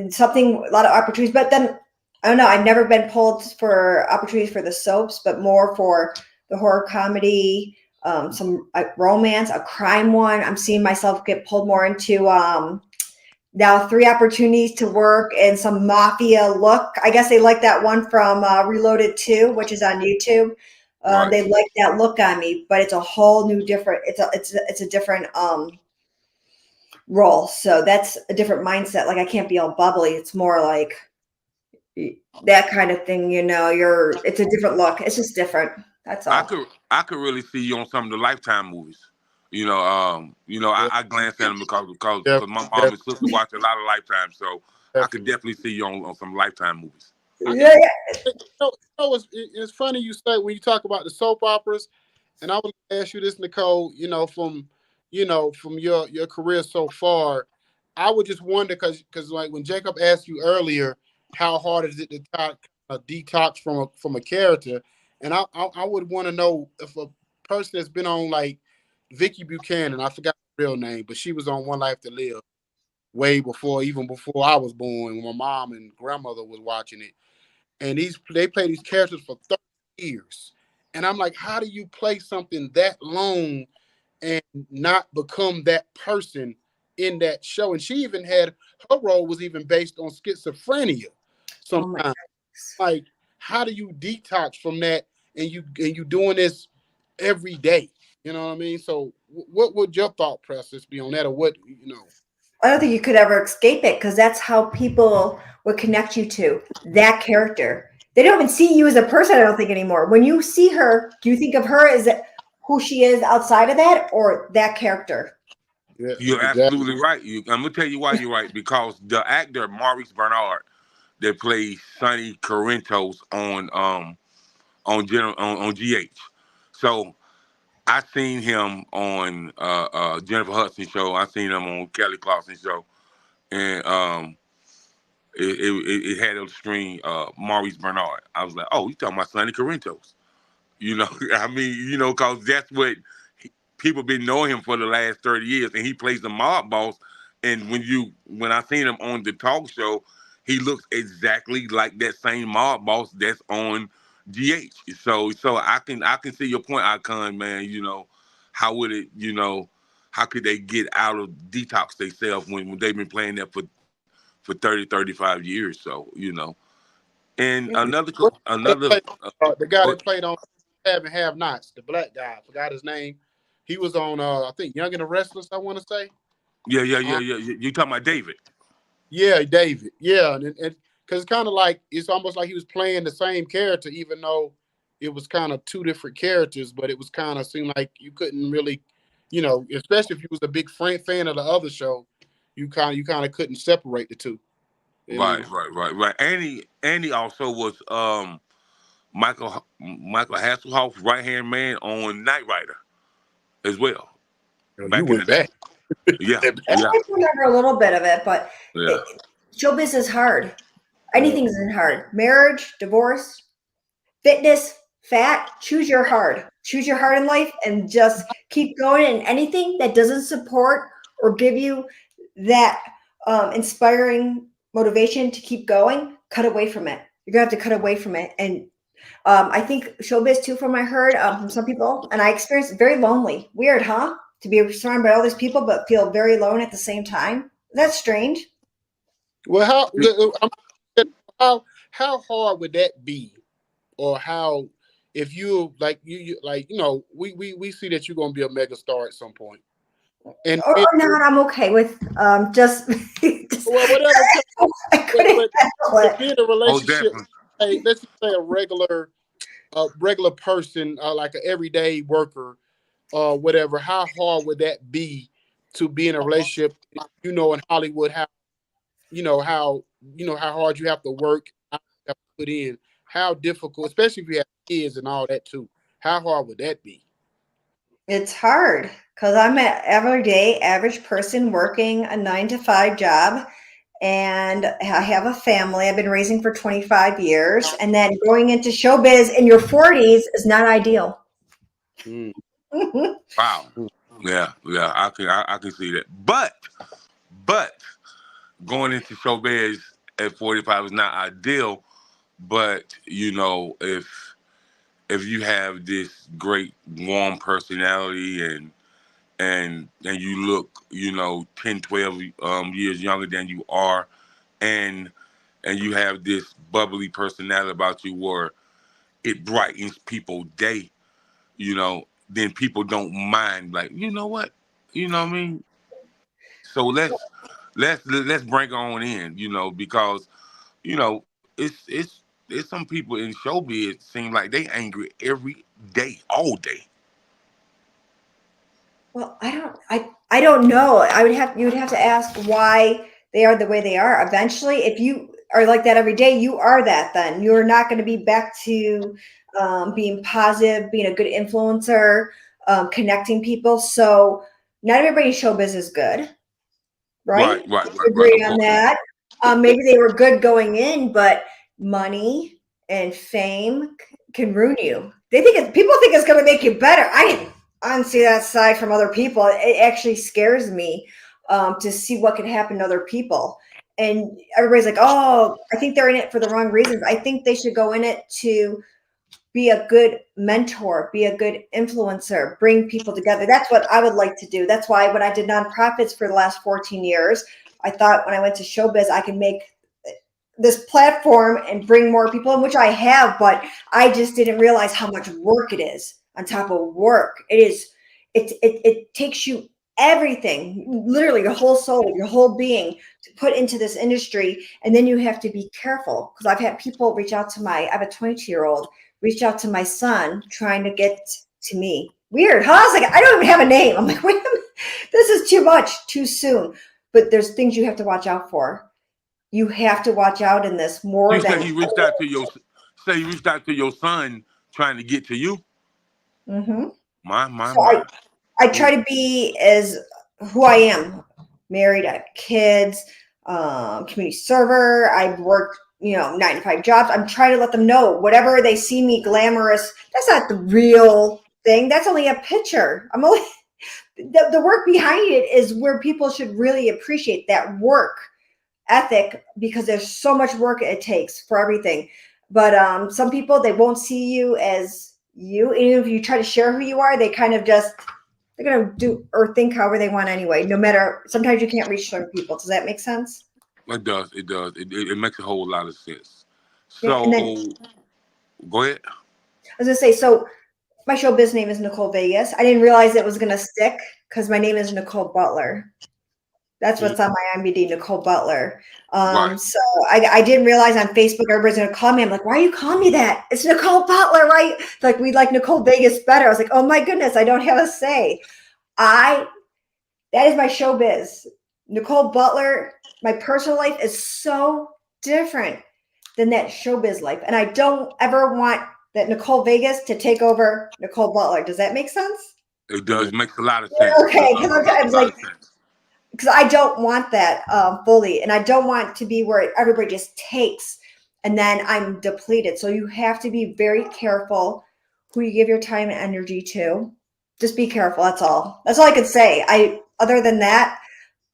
something, a lot of opportunities, but then I don't know. I've never been pulled for opportunities for the soaps, but more for the horror comedy, some romance, a crime one. I'm seeing myself get pulled more into, now 3 opportunities to work in some mafia look. I guess they like that one from Reloaded 2, which is on YouTube. Right. They like that look on me, but it's a whole new different. It's a different role. So that's a different mindset. Like I can't be all bubbly. It's more like that kind of thing. It's a different look. It's just different. That's I all. could I could really see you on some of the Lifetime movies. yeah, I glance at them because my mom def- and sister watch a lot of Lifetime, so I could definitely. definitely see you on some Lifetime movies. Yeah, It's funny you say when you talk about the soap operas, and I was going to ask you this, Nicole. From your career so far, I would just wonder because like when Jacob asked you earlier, how hard is it to detox from a character, and I would want to know if a person that's been on like Vicky Buchanan, I forgot her real name, but she was on One Life to Live way even before I was born, when my mom and grandmother was watching it, and they play these characters for 30 years. And I'm like, how do you play something that long and not become that person in that show, and she even had her role was even based on schizophrenia. Oh my Sometimes, goodness. like, how do you detox from that? And you doing this every day. You know what I mean? So, what would your thought process be on that, or what you know? I don't think you could ever escape it because that's how people would connect you to that character. They don't even see you as a person, I don't think, anymore. When you see her, do you think of her as who she is outside of that or that character? Yeah, You're exactly. absolutely right. I'm gonna tell you why you're right, because the actor Maurice Bernard that plays Sonny Corinthos on GH. So I seen him on Jennifer Hudson show. I seen him on Kelly Clarkson show, and it had on the screen Maurice Bernard. I was like, oh, you talking about Sonny Corinthos? You know, I mean, cause that's what people been knowing him for the last 30 years, and he plays the mob boss. And when I seen him on the talk show, he looks exactly like that same mob boss that's on GH. So I can see your point, Icon, man. How would it, how could they get out of detox themselves when they've been playing that for 30, 35 years? So, and What they another, played, the guy that played on Have and Have Nots, the black guy, I forgot his name. He was on, I think, Young and the Restless. I want to say. yeah, yeah, yeah, Um, yeah. You talking about David? yeah, David. Yeah, and because it's kind of like it's almost like he was playing the same character, even though it was kind of two different characters. But it was kind of seemed like you couldn't really, especially if you was a big fan of the other show, you kind of couldn't separate the two. And it Right, was right, right, right. Andy also was Michael Hasselhoff's right hand man on Knight Rider as well you back in the went day. back. Yeah, I yeah, remember a little bit of it, but yeah, showbiz is hard. Yeah. Anything's hard. Marriage, divorce, fitness, fat, choose your hard. Choose your hard in life and just keep going. And anything that doesn't support or give you that inspiring motivation to keep going, cut away from it. You're gonna have to cut away from it. And I think showbiz too, from I heard from some people, and I experienced very lonely. Weird, huh? To be surrounded by all these people, but feel very alone at the same time. That's strange. Well, how hard would that be, or how if you like like we see that you're gonna be a mega star at some point, and Or not, I'm okay with just, just well, whatever. I couldn't But handle to it. be in a oh, relationship, definitely. hey, let's just say a regular person, like an everyday worker, whatever. How hard would that be to be in a relationship? In Hollywood, how hard you have to work, how you have to put in, how difficult, especially if you have kids and all that too. How hard would that be? It's hard because I'm an everyday average person working a 9 to 5 job, and I have a family I've been raising for 25 years. And then going into showbiz in your 40s is not ideal. Mm. Wow. Yeah, yeah. I can see that. But going into showbiz at 45 is not ideal. But if you have this great warm personality and you look 10, 12 years younger than you are, and you have this bubbly personality about you where it brightens people's day, then people don't mind, like, you know what, what I mean. So let's bring her on in, because it's some people in showbiz seem like they angry every day, all day. Well, I don't know. You would have to ask why they are the way they are. Eventually, if you are like that every day, you are that. Then you're not going to be back to being positive, being a good influencer, connecting people. So not everybody in showbiz is good, Right, right? right, We right, right. agree Of on course. that. Maybe they were good going in, but money and fame can ruin you. People think it's going to make you better. I don't see that side from other people. It actually scares me to see what can happen to other people. And everybody's like, "Oh, I think they're in it for the wrong reasons." I think they should go in it to be a good mentor, be a good influencer, bring people together. That's what I would like to do. That's why when I did nonprofits for the last 14 years, I thought when I went to showbiz, I could make this platform and bring more people in, which I have, but I just didn't realize how much work it is on top of work. It takes you everything, literally your whole soul, your whole being to put into this industry. And then you have to be careful, because I've had people reach out to I have a 22-year-old, reach out to my son trying to get to me. Weird, huh? I was like, I don't even have a name. I'm like, wait a minute, this is too much, too soon. But there's things you have to watch out for. You have to watch out in this more You than. say he reached out to your, say he reached out to your son trying to get to you. Mm-hmm. My. I try to be as who I am. Married, I have kids, community server. I've worked, 9 to 5 jobs. I'm trying to let them know whatever they see me glamorous, that's not the real thing. That's only a picture. I'm only the work behind it is where people should really appreciate that work ethic, because there's so much work it takes for everything. But some people, they won't see you as you. Even if you try to share who you are, they kind of just, they're going to do or think however they want anyway, no matter. Sometimes you can't reach certain people. Does that make sense? It does. It does. It makes a whole lot of sense. Yeah. So And then go ahead. I was going to say, so my showbiz name is Nicole Vegas. I didn't realize it was going to stick because my name is Nicole Butler. That's what's on my IMDb, Nicole Butler. Right. So I didn't realize on Facebook everybody's gonna call me. I'm like, why are you calling me that? It's Nicole Butler, right? Like, we like Nicole Vegas better. I was like, oh my goodness, I don't have a say. That is my showbiz. Nicole Butler, my personal life is so different than that showbiz life. And I don't ever want that Nicole Vegas to take over Nicole Butler. Does that make sense? It does. It makes a lot of sense. Okay, It because makes I a was lot like, of sense. because I don't want that fully, and I don't want to be where everybody just takes and then I'm depleted. So you have to be very careful who you give your time and energy to. Just be careful. That's all. That's all I could say. Other than that,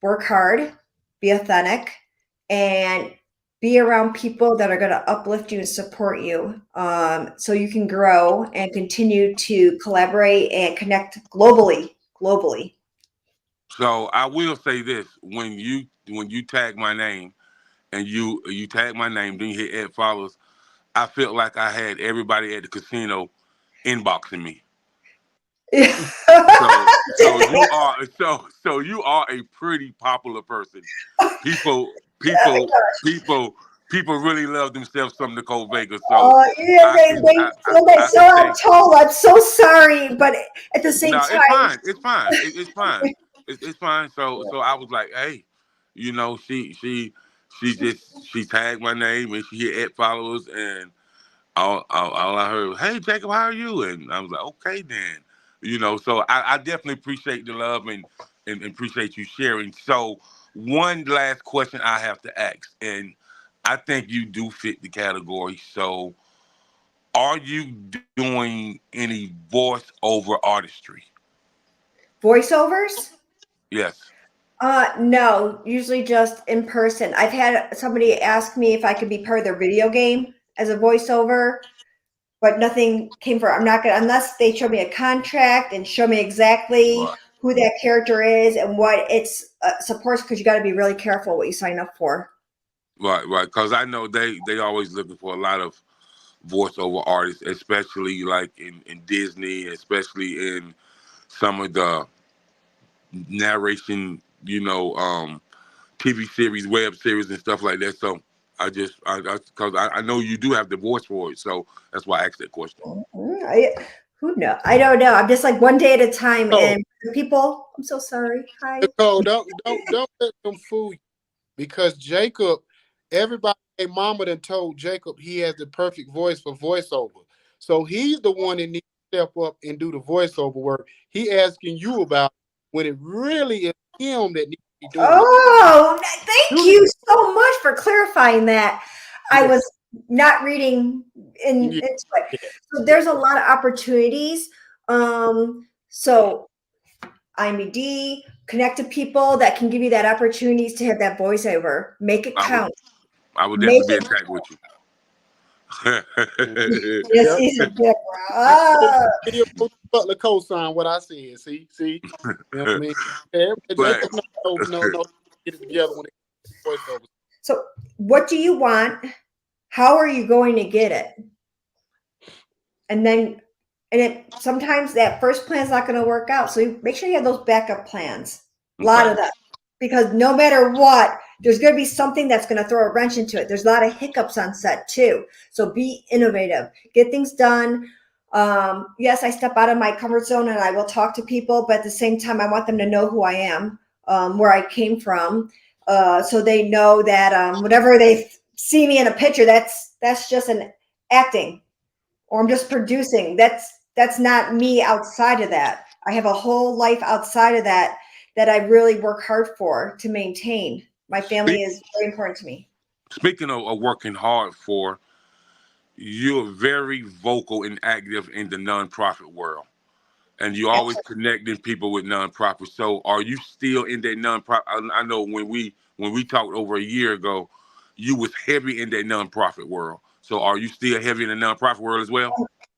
work hard, be authentic, and be around people that are going to uplift you and support you, so you can grow and continue to collaborate and connect globally. So I will say this: when you tag my name and you tag my name, then you hit add follows. I felt like I had everybody at the casino inboxing me. So you are a pretty popular person. People people people people really love themselves some Nicole Vegas. So Oh, yeah, I can they feel that I so can I'm take. told. I'm so sorry, but at the same No, it's time, fine. It's fine. It's fine. It's fine. So I was like, hey, she tagged my name and she hit followers, and all I heard was, hey Jacob, how are you? And I was like, okay then. So I definitely appreciate the love and appreciate you sharing. So one last question I have to ask, and I think you do fit the category. So are you doing any voiceover artistry? voiceovers? Yes. No, usually just in person. I've had somebody ask me if I could be part of their video game as a voiceover, but nothing came for it. I'm not gonna, unless they show me a contract and show me exactly Right, who that character is and what it's supports, because you got to be really careful what you sign up for. right. Because I know they always looking for a lot of voiceover artists, especially like in Disney, especially in some of the narration, TV series, web series, and stuff like that. So because I know you do have the voice for it, so that's why I asked that question. Who knows? I don't know. I'm just like one day at a time. Oh, And people, I'm so sorry. Hi. Nicole, don't let them fool you, because Jacob, everybody, their mama done told Jacob he has the perfect voice for voiceover. So he's the one that needs to step up and do the voiceover work. He asking you about when it really is him that needs to be doing it. Oh, thank You you so much for clarifying that. I yeah, was not reading yeah, into it. yeah. So there's a lot of opportunities. So IMD, connect to people that can give you that opportunities to have that voiceover. Make it I would count. I would Make definitely be it. in touch with you. Yes, Yep. he's a big bro. Video Butler co-sign what I said. See, you know what I mean? Yeah, they but just no, get it together when they voiceovers. So, what do you want? How are you going to get it? And then, and it sometimes that first plan is not going to work out. So you make sure you have those backup plans. A lot okay. of them, because no matter what, there's going to be something that's going to throw a wrench into it. There's a lot of hiccups on set too. So be innovative, get things done. Yes, I step out of my comfort zone and I will talk to people, but at the same time, I want them to know who I am, where I came from, so they know that whatever they see me in a picture, that's just an acting, or I'm just producing. That's not me outside of that. I have a whole life outside of that that I really work hard for to maintain. My family Speak, is very important to me. speaking of working hard for, you're very vocal and active in the nonprofit world, and you always Absolutely. connecting people with nonprofits. So, are you still in that nonprofit? I know when we talked over a year ago, you was heavy in that nonprofit world. So, are you still heavy in the nonprofit world as well?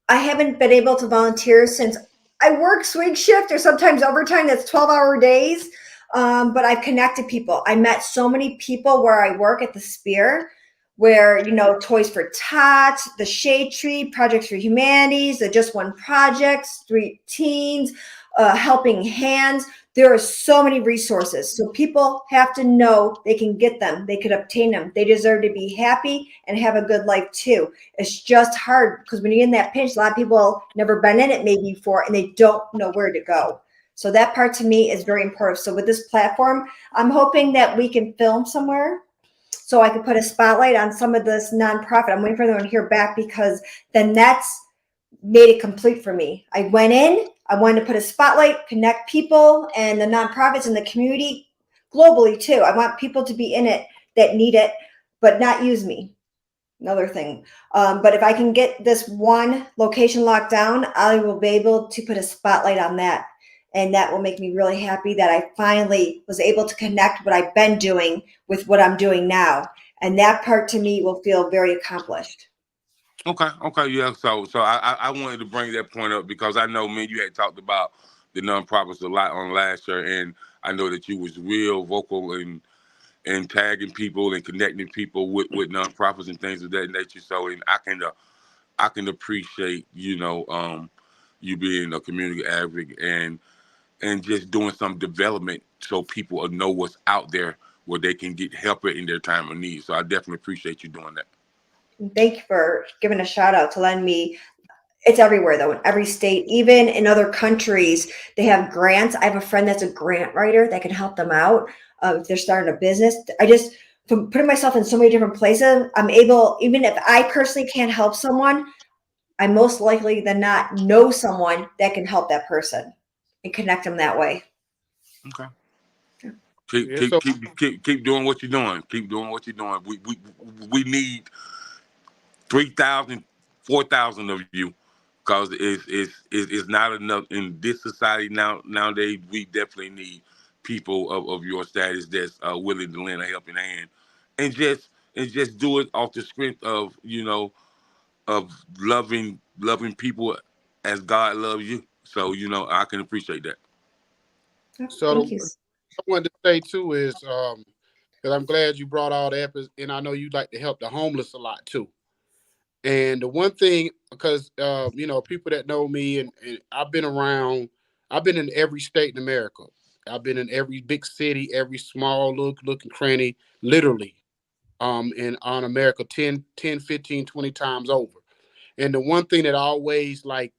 I haven't been able to volunteer since I work swing shift or sometimes overtime. That's 12-hour days. But I've connected people. I met so many people where I work at the Spear, where, Toys for Tots, the Shade Tree, Projects for Humanities, the Just One Projects, Street Teens, Helping Hands. There are so many resources. So people have to know they can get them. They could obtain them. They deserve to be happy and have a good life too. It's just hard because when you're in that pinch, a lot of people never been in it maybe before and they don't know where to go. So that part to me is very important. So with this platform, I'm hoping that we can film somewhere so I could put a spotlight on some of this nonprofit. I'm waiting for them to hear back, because then that's made it complete for me. I went in, I wanted to put a spotlight, connect people and the nonprofits in the community globally too. I want people to be in it that need it, but not use me. Another thing. But if I can get this one location locked down, I will be able to put a spotlight on that. And that will make me really happy that I finally was able to connect what I've been doing with what I'm doing now. And that part to me will feel very accomplished. Okay, yeah. So I wanted to bring that point up because I know, man, you had talked about the nonprofits a lot on last year, and I know that you was real vocal and tagging people and connecting people with nonprofits and things of that nature. So, and I can appreciate, you being a community advocate and just doing some development so people will know what's out there where they can get help in their time of need. So I definitely appreciate you doing that. And thank you for giving a shout out to lend me. It's everywhere though, in every state, even in other countries, they have grants. I have a friend that's a grant writer that can help them out if they're starting a business. I just, from putting myself in so many different places, I'm able, even if I personally can't help someone, I most likely than not know someone that can help that person and connect them that way. Okay. Yeah. Keep Yeah, keep so keep keep doing what you're doing. Keep doing what you're doing. We need 3,000, 4,000 of you because it's not enough in this society nowadays. We definitely need people of your status that's willing to lend a helping hand, and just do it off the strength of of loving people as God loves you. So I can appreciate that. Oh, so thank you. I wanted to say too is because I'm glad you brought all that, and I know you like to help the homeless a lot too. And the one thing, because people that know me, and I've been around, I've been in every state in America. I've been in every big city, every small looking cranny, literally, in on America 10, 15, 20 times over. And the one thing that always like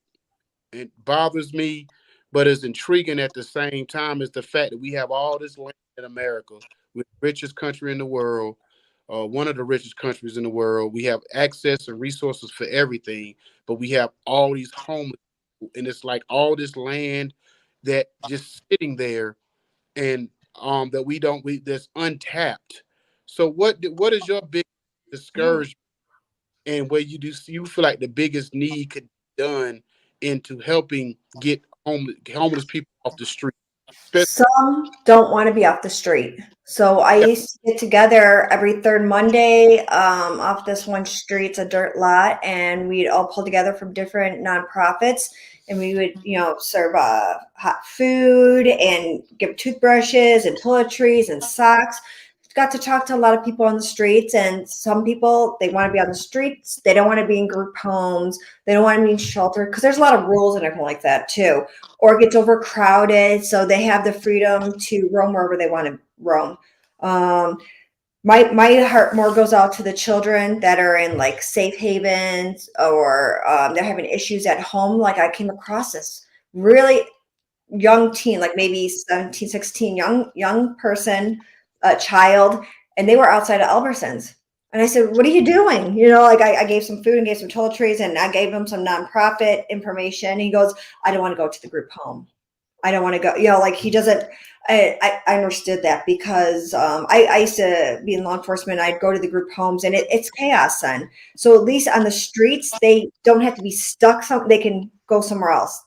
it bothers me, but is intriguing at the same time, is the fact that we have all this land in America. We're the richest country in the world, one of the richest countries in the world. We have access and resources for everything, but we have all these homeless people, and it's like all this land that just sitting there, and that we that's untapped. So what is your big Oh. discouragement, and where you feel like the biggest need could be done into helping get homeless people off the street? Some don't want to be off the street. So I used to get together every third Monday off this one street. It's a dirt lot, and we'd all pull together from different nonprofits, and we would, serve hot food and give toothbrushes and toiletries and socks. Got to talk to a lot of people on the streets, and some people, they want to be on the streets. They don't want to be in group homes. They don't want to be in shelter because there's a lot of rules and everything like that too. Or it gets overcrowded, so they have the freedom to roam wherever they want to roam. Um, my heart more goes out to the children that are in like safe havens, or they're having issues at home. Like I came across this really young teen, like maybe 17, 16, young person, a child, and they were outside of Albertsons. And I said, "What are you doing?" Like I gave some food and gave some toiletries, and I gave him some nonprofit information. He goes, "I don't want to go to the group home. I don't want to go." Like he doesn't. I understood that because I used to be in law enforcement. I'd go to the group homes, and it's chaos then. So at least on the streets, they don't have to be stuck. They can go somewhere else.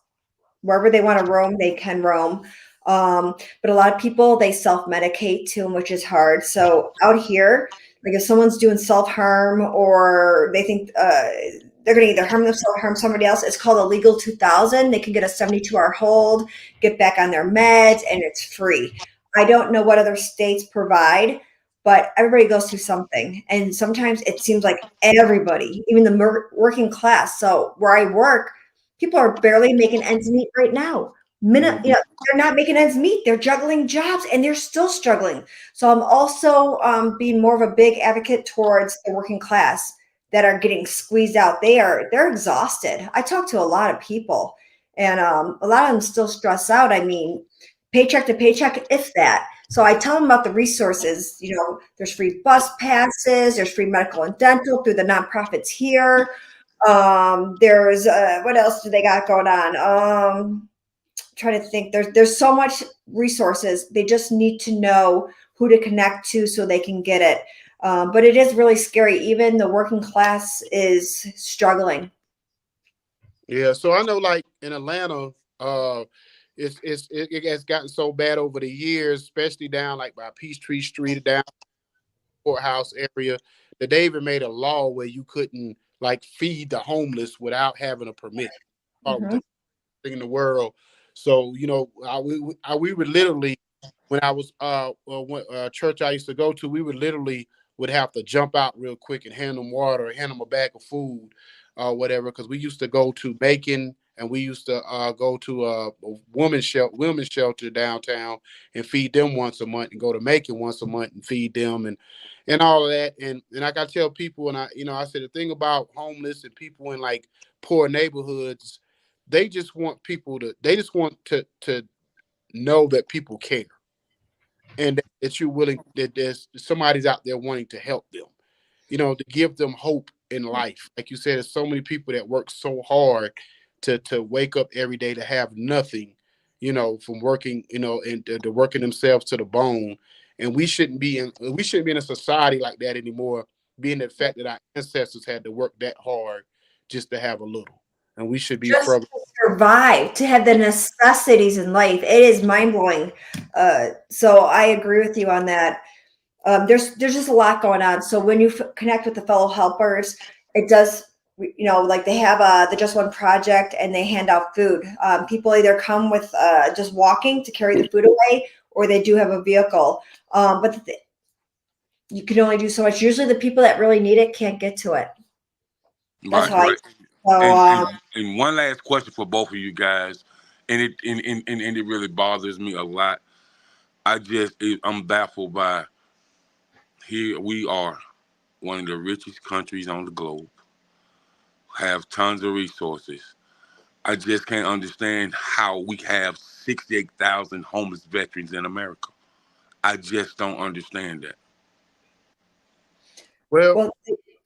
Wherever they want to roam, they can roam. But a lot of people, they self-medicate too, which is hard. So out here, like if someone's doing self-harm, or they think they're going to either harm themselves or harm somebody else, it's called a legal 2000. They can get a 72-hour hold, get back on their meds, and it's free. I don't know what other states provide, but everybody goes through something. And sometimes it seems like everybody, even the working class. So where I work, people are barely making ends meet right now. They're not making ends meet. They're juggling jobs, and they're still struggling. So I'm also being more of a big advocate towards the working class that are getting squeezed out. They're exhausted. I talk to a lot of people, and a lot of them still stress out. I mean, paycheck to paycheck, if that. So I tell them about the resources. There's free bus passes, there's free medical and dental through the nonprofits here. There's what else do they got going on? Trying to think. There's so much resources. They just need to know who to connect to so they can get it. But it is really scary. Even the working class is struggling. Yeah, so I know, like in Atlanta, it has gotten so bad over the years, especially down like by Peachtree Street, down courthouse area, that they even made a law where you couldn't like feed the homeless without having a permit. Mm-hmm. Thing in the world. So we would literally, when I was church I used to go to, we would have to jump out real quick and hand them water, hand them a bag of food, whatever, because we used to go to Macon, and we used to go to a women's shelter downtown and feed them once a month, and go to Macon once a month and feed them, and all of that. And I got to tell people, and I said the thing about homeless and people in like poor neighborhoods, they just want to know that people care, and that you're willing, that there's somebody's out there wanting to help them, to give them hope in life. Like you said, there's so many people that work so hard to wake up every day to have nothing, from working, and to working themselves to the bone. And we shouldn't be in a society like that anymore, being the fact that our ancestors had to work that hard just to have a little. And we should be Just forever. to survive, to have the necessities in life. It is mind blowing. So I agree with you on that. There's just a lot going on. So when you connect with the fellow helpers, it does, like they have the Just One Project, and they hand out food. People either come with just walking to carry the food away, or they do have a vehicle. But you can only do so much. Usually the people that really need it can't get to it. That's Right, how right. so And one last question for both of you guys, and it really bothers me a lot. I'm baffled by, here we are, one of the richest countries on the globe, have tons of resources. I just can't understand how we have 68,000 homeless veterans in America. I just don't understand that. Well, well,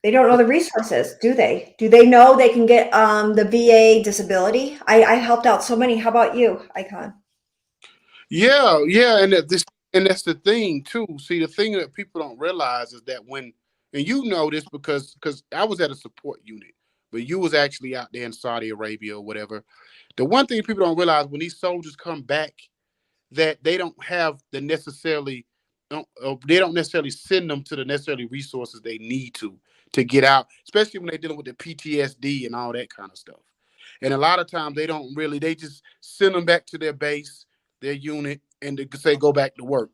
they don't know the resources, do they? Do they know they can get the VA disability? I helped out so many. How about you, Icon? yeah, and that's the thing too. See, the thing that people don't realize is that and you know this because I was at a support unit, but you was actually out there in Saudi Arabia or whatever. The one thing people don't realize, when these soldiers come back, that they don't have the necessarily they don't necessarily send them to the necessarily resources they need to get out, especially when they're dealing with the PTSD and all that kind of stuff. And a lot of times they don't really, they just send them back to their base, their unit, and to say go back to work.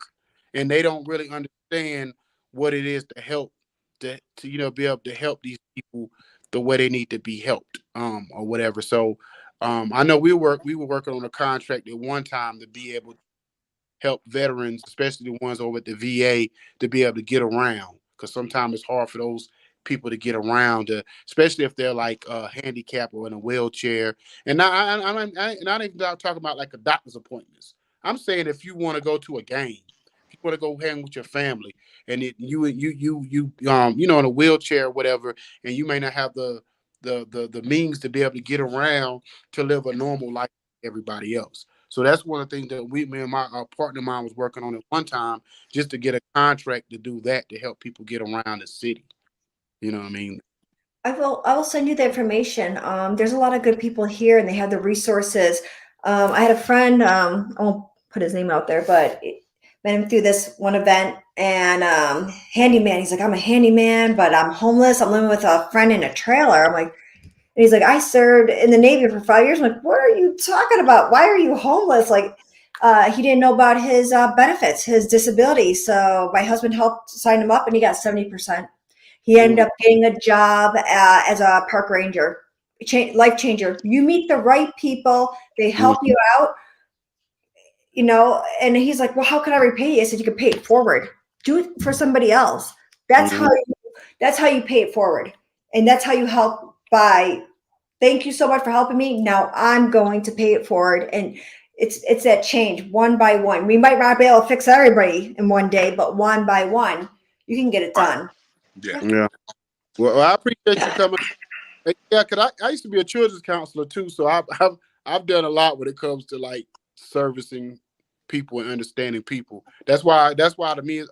And they don't really understand what it is to help to be able to help these people the way they need to be helped, or whatever. So I know we were working on a contract at one time to be able help veterans, especially the ones over at the VA, to be able to get around. Because sometimes it's hard for those people to get around, especially if they're like handicapped or in a wheelchair. And now I'm not even talking about like a doctor's appointments. I'm saying if you want to go to a game, if you want to go hang with your family, and in a wheelchair or whatever, and you may not have the means to be able to get around to live a normal life like everybody else. So that's one of the things that me and my partner of mine was working on at one time, just to get a contract to do that to help people get around the city. You know what I mean? I will send you the information. There's a lot of good people here, and they have the resources. I had a friend. I won't put his name out there, but met him through this one event. And handyman. He's like, I'm a handyman, but I'm homeless. I'm living with a friend in a trailer. I'm like, and he's like, I served in the Navy for 5 years. I'm like, what are you talking about? Why are you homeless? Like, he didn't know about his benefits, his disability. So my husband helped sign him up, and he got 70%. He ended up getting a job as a park ranger. Life changer. You meet the right people, they help you out, and he's like, well, how can I repay you? I said, you can pay it forward. Do it for somebody else. That's how you pay it forward. And that's how you help by, thank you so much for helping me. Now I'm going to pay it forward. And it's that change one by one. We might not be able to fix everybody in one day, but one by one, you can get it done. Yeah. Yeah. Well, I appreciate you coming. Yeah, because I used to be a children's counselor too, so I've done a lot when it comes to like servicing people and understanding people. That's why to me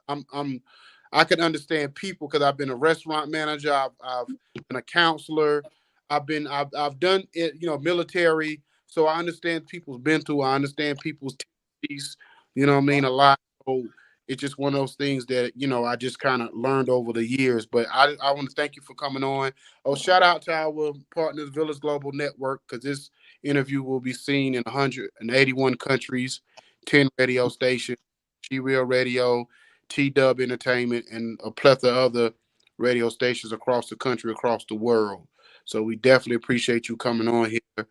I can understand people because I've been a restaurant manager, I've been a counselor, I've done it, military, so I understand people's been through. I understand people's tendencies, a lot. So it's just one of those things that I just kind of learned over the years. But I want to thank you for coming on. Oh, shout out to our partners, Village Global Network, because this interview will be seen in 181 countries, 10 radio stations, G Real Radio, T-Dub Entertainment, and a plethora of other radio stations across the country, across the world. So we definitely appreciate you coming on here.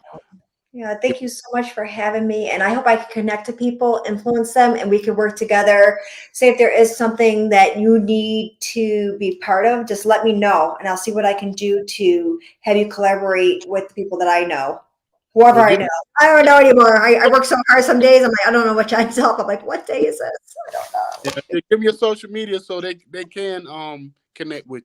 Yeah, thank you so much for having me. And I hope I can connect to people, influence them, and we can work together. Say if there is something that you need to be part of, just let me know, and I'll see what I can do to have you collaborate with the people that I know. Whoever I know. I don't know anymore. I work so hard some days. I'm like, I don't know what time's up. I'm like, what day is this? I don't know. Yeah, give me your social media so they can connect with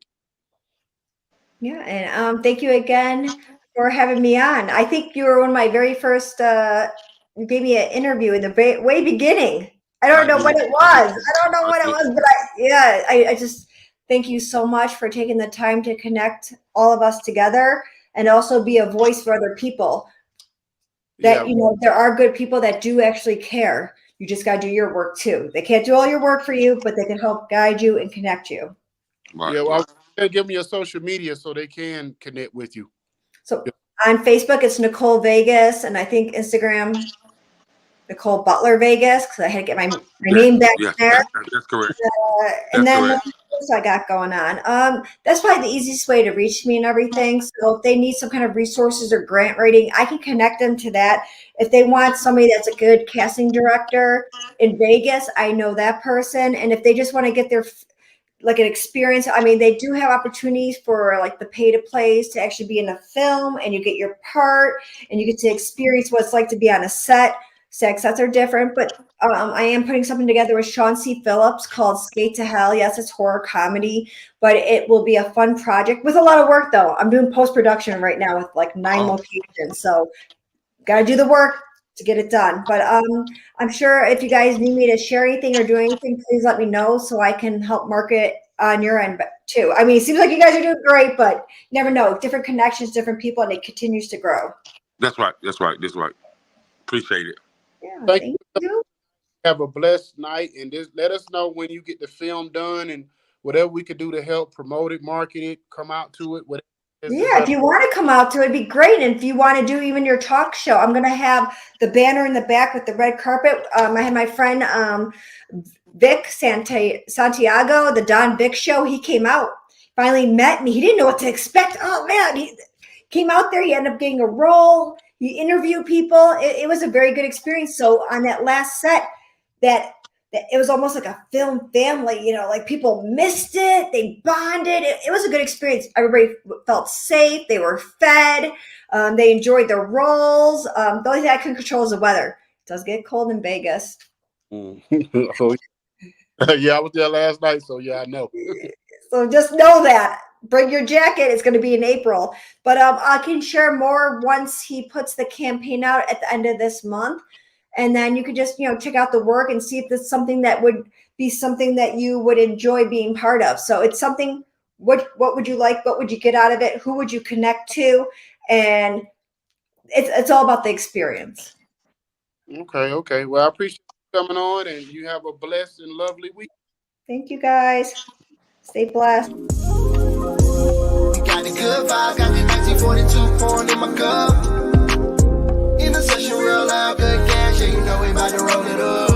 you. Yeah, and thank you again for having me on. I think you were one of my very first. You gave me an interview in the way beginning. I don't know what it was. I don't know what it was, but I just thank you so much for taking the time to connect all of us together and also be a voice for other people. That there are good people that do actually care. You just got to do your work too. They can't do all your work for you, but they can help guide you and connect you. Right, yeah, well, give me your social media so they can connect with you. So on Facebook, it's Nicole Vegas, and I think Instagram, Nicole Butler Vegas, because I had to get my name back there. That's correct. And then what else I got going on? That's probably the easiest way to reach me and everything. So if they need some kind of resources or grant writing, I can connect them to that. If they want somebody that's a good casting director in Vegas, I know that person. And if they just want to get their like an experience, I mean, they do have opportunities for like the pay to plays to actually be in a film, and you get your part and you get to experience what it's like to be on a set. Sex sets are different, but I am putting something together with Sean C. Phillips called Skate to Hell. Yes, it's horror comedy, but it will be a fun project with a lot of work though. I'm doing post-production right now with like 9 locations. So got to do the work to get it done. But I'm sure if you guys need me to share anything or do anything, please let me know so I can help market on your end too. I mean, it seems like you guys are doing great, but you never know. Different connections, different people, and it continues to grow. That's right. Appreciate it. Yeah, thank you. have a blessed night, and just let us know when you get the film done and whatever we could do to help promote it, market it, come out to it, whatever it is, just Yeah, if let you want to come out to it, it'd be great. And if you want to do even your talk show, I'm going to have the banner in the back with the red carpet. I had my friend Vic Santiago, the Don Vic show. He came out, finally met me. He didn't know what to expect. Oh man, he came out there. He ended up getting a role. He interviewed people. It was a very good experience. So on that last set, that it was almost like a film family, you know, like people missed it. They bonded. It was a good experience. Everybody felt safe. They were fed. They enjoyed their roles. The only thing I couldn't control is the weather. It does get cold in Vegas. Oh, yeah, I was there last night, so yeah, I know. So just know that. Bring your jacket. It's going to be in April. But I can share more once he puts the campaign out at the end of this month. And then you could just, you know, check out the work and see if it's something that would be something that you would enjoy being part of. So it's something, what would you like? What would you get out of it? Who would you connect to? And it's all about the experience. Okay. Well, I appreciate you coming on, and you have a blessed and lovely week. Thank you, guys. Stay blessed. We got the good vibes, got the 1942 pouring in my cup. In the session, real loud, good gas, yeah, you know we about to roll it up.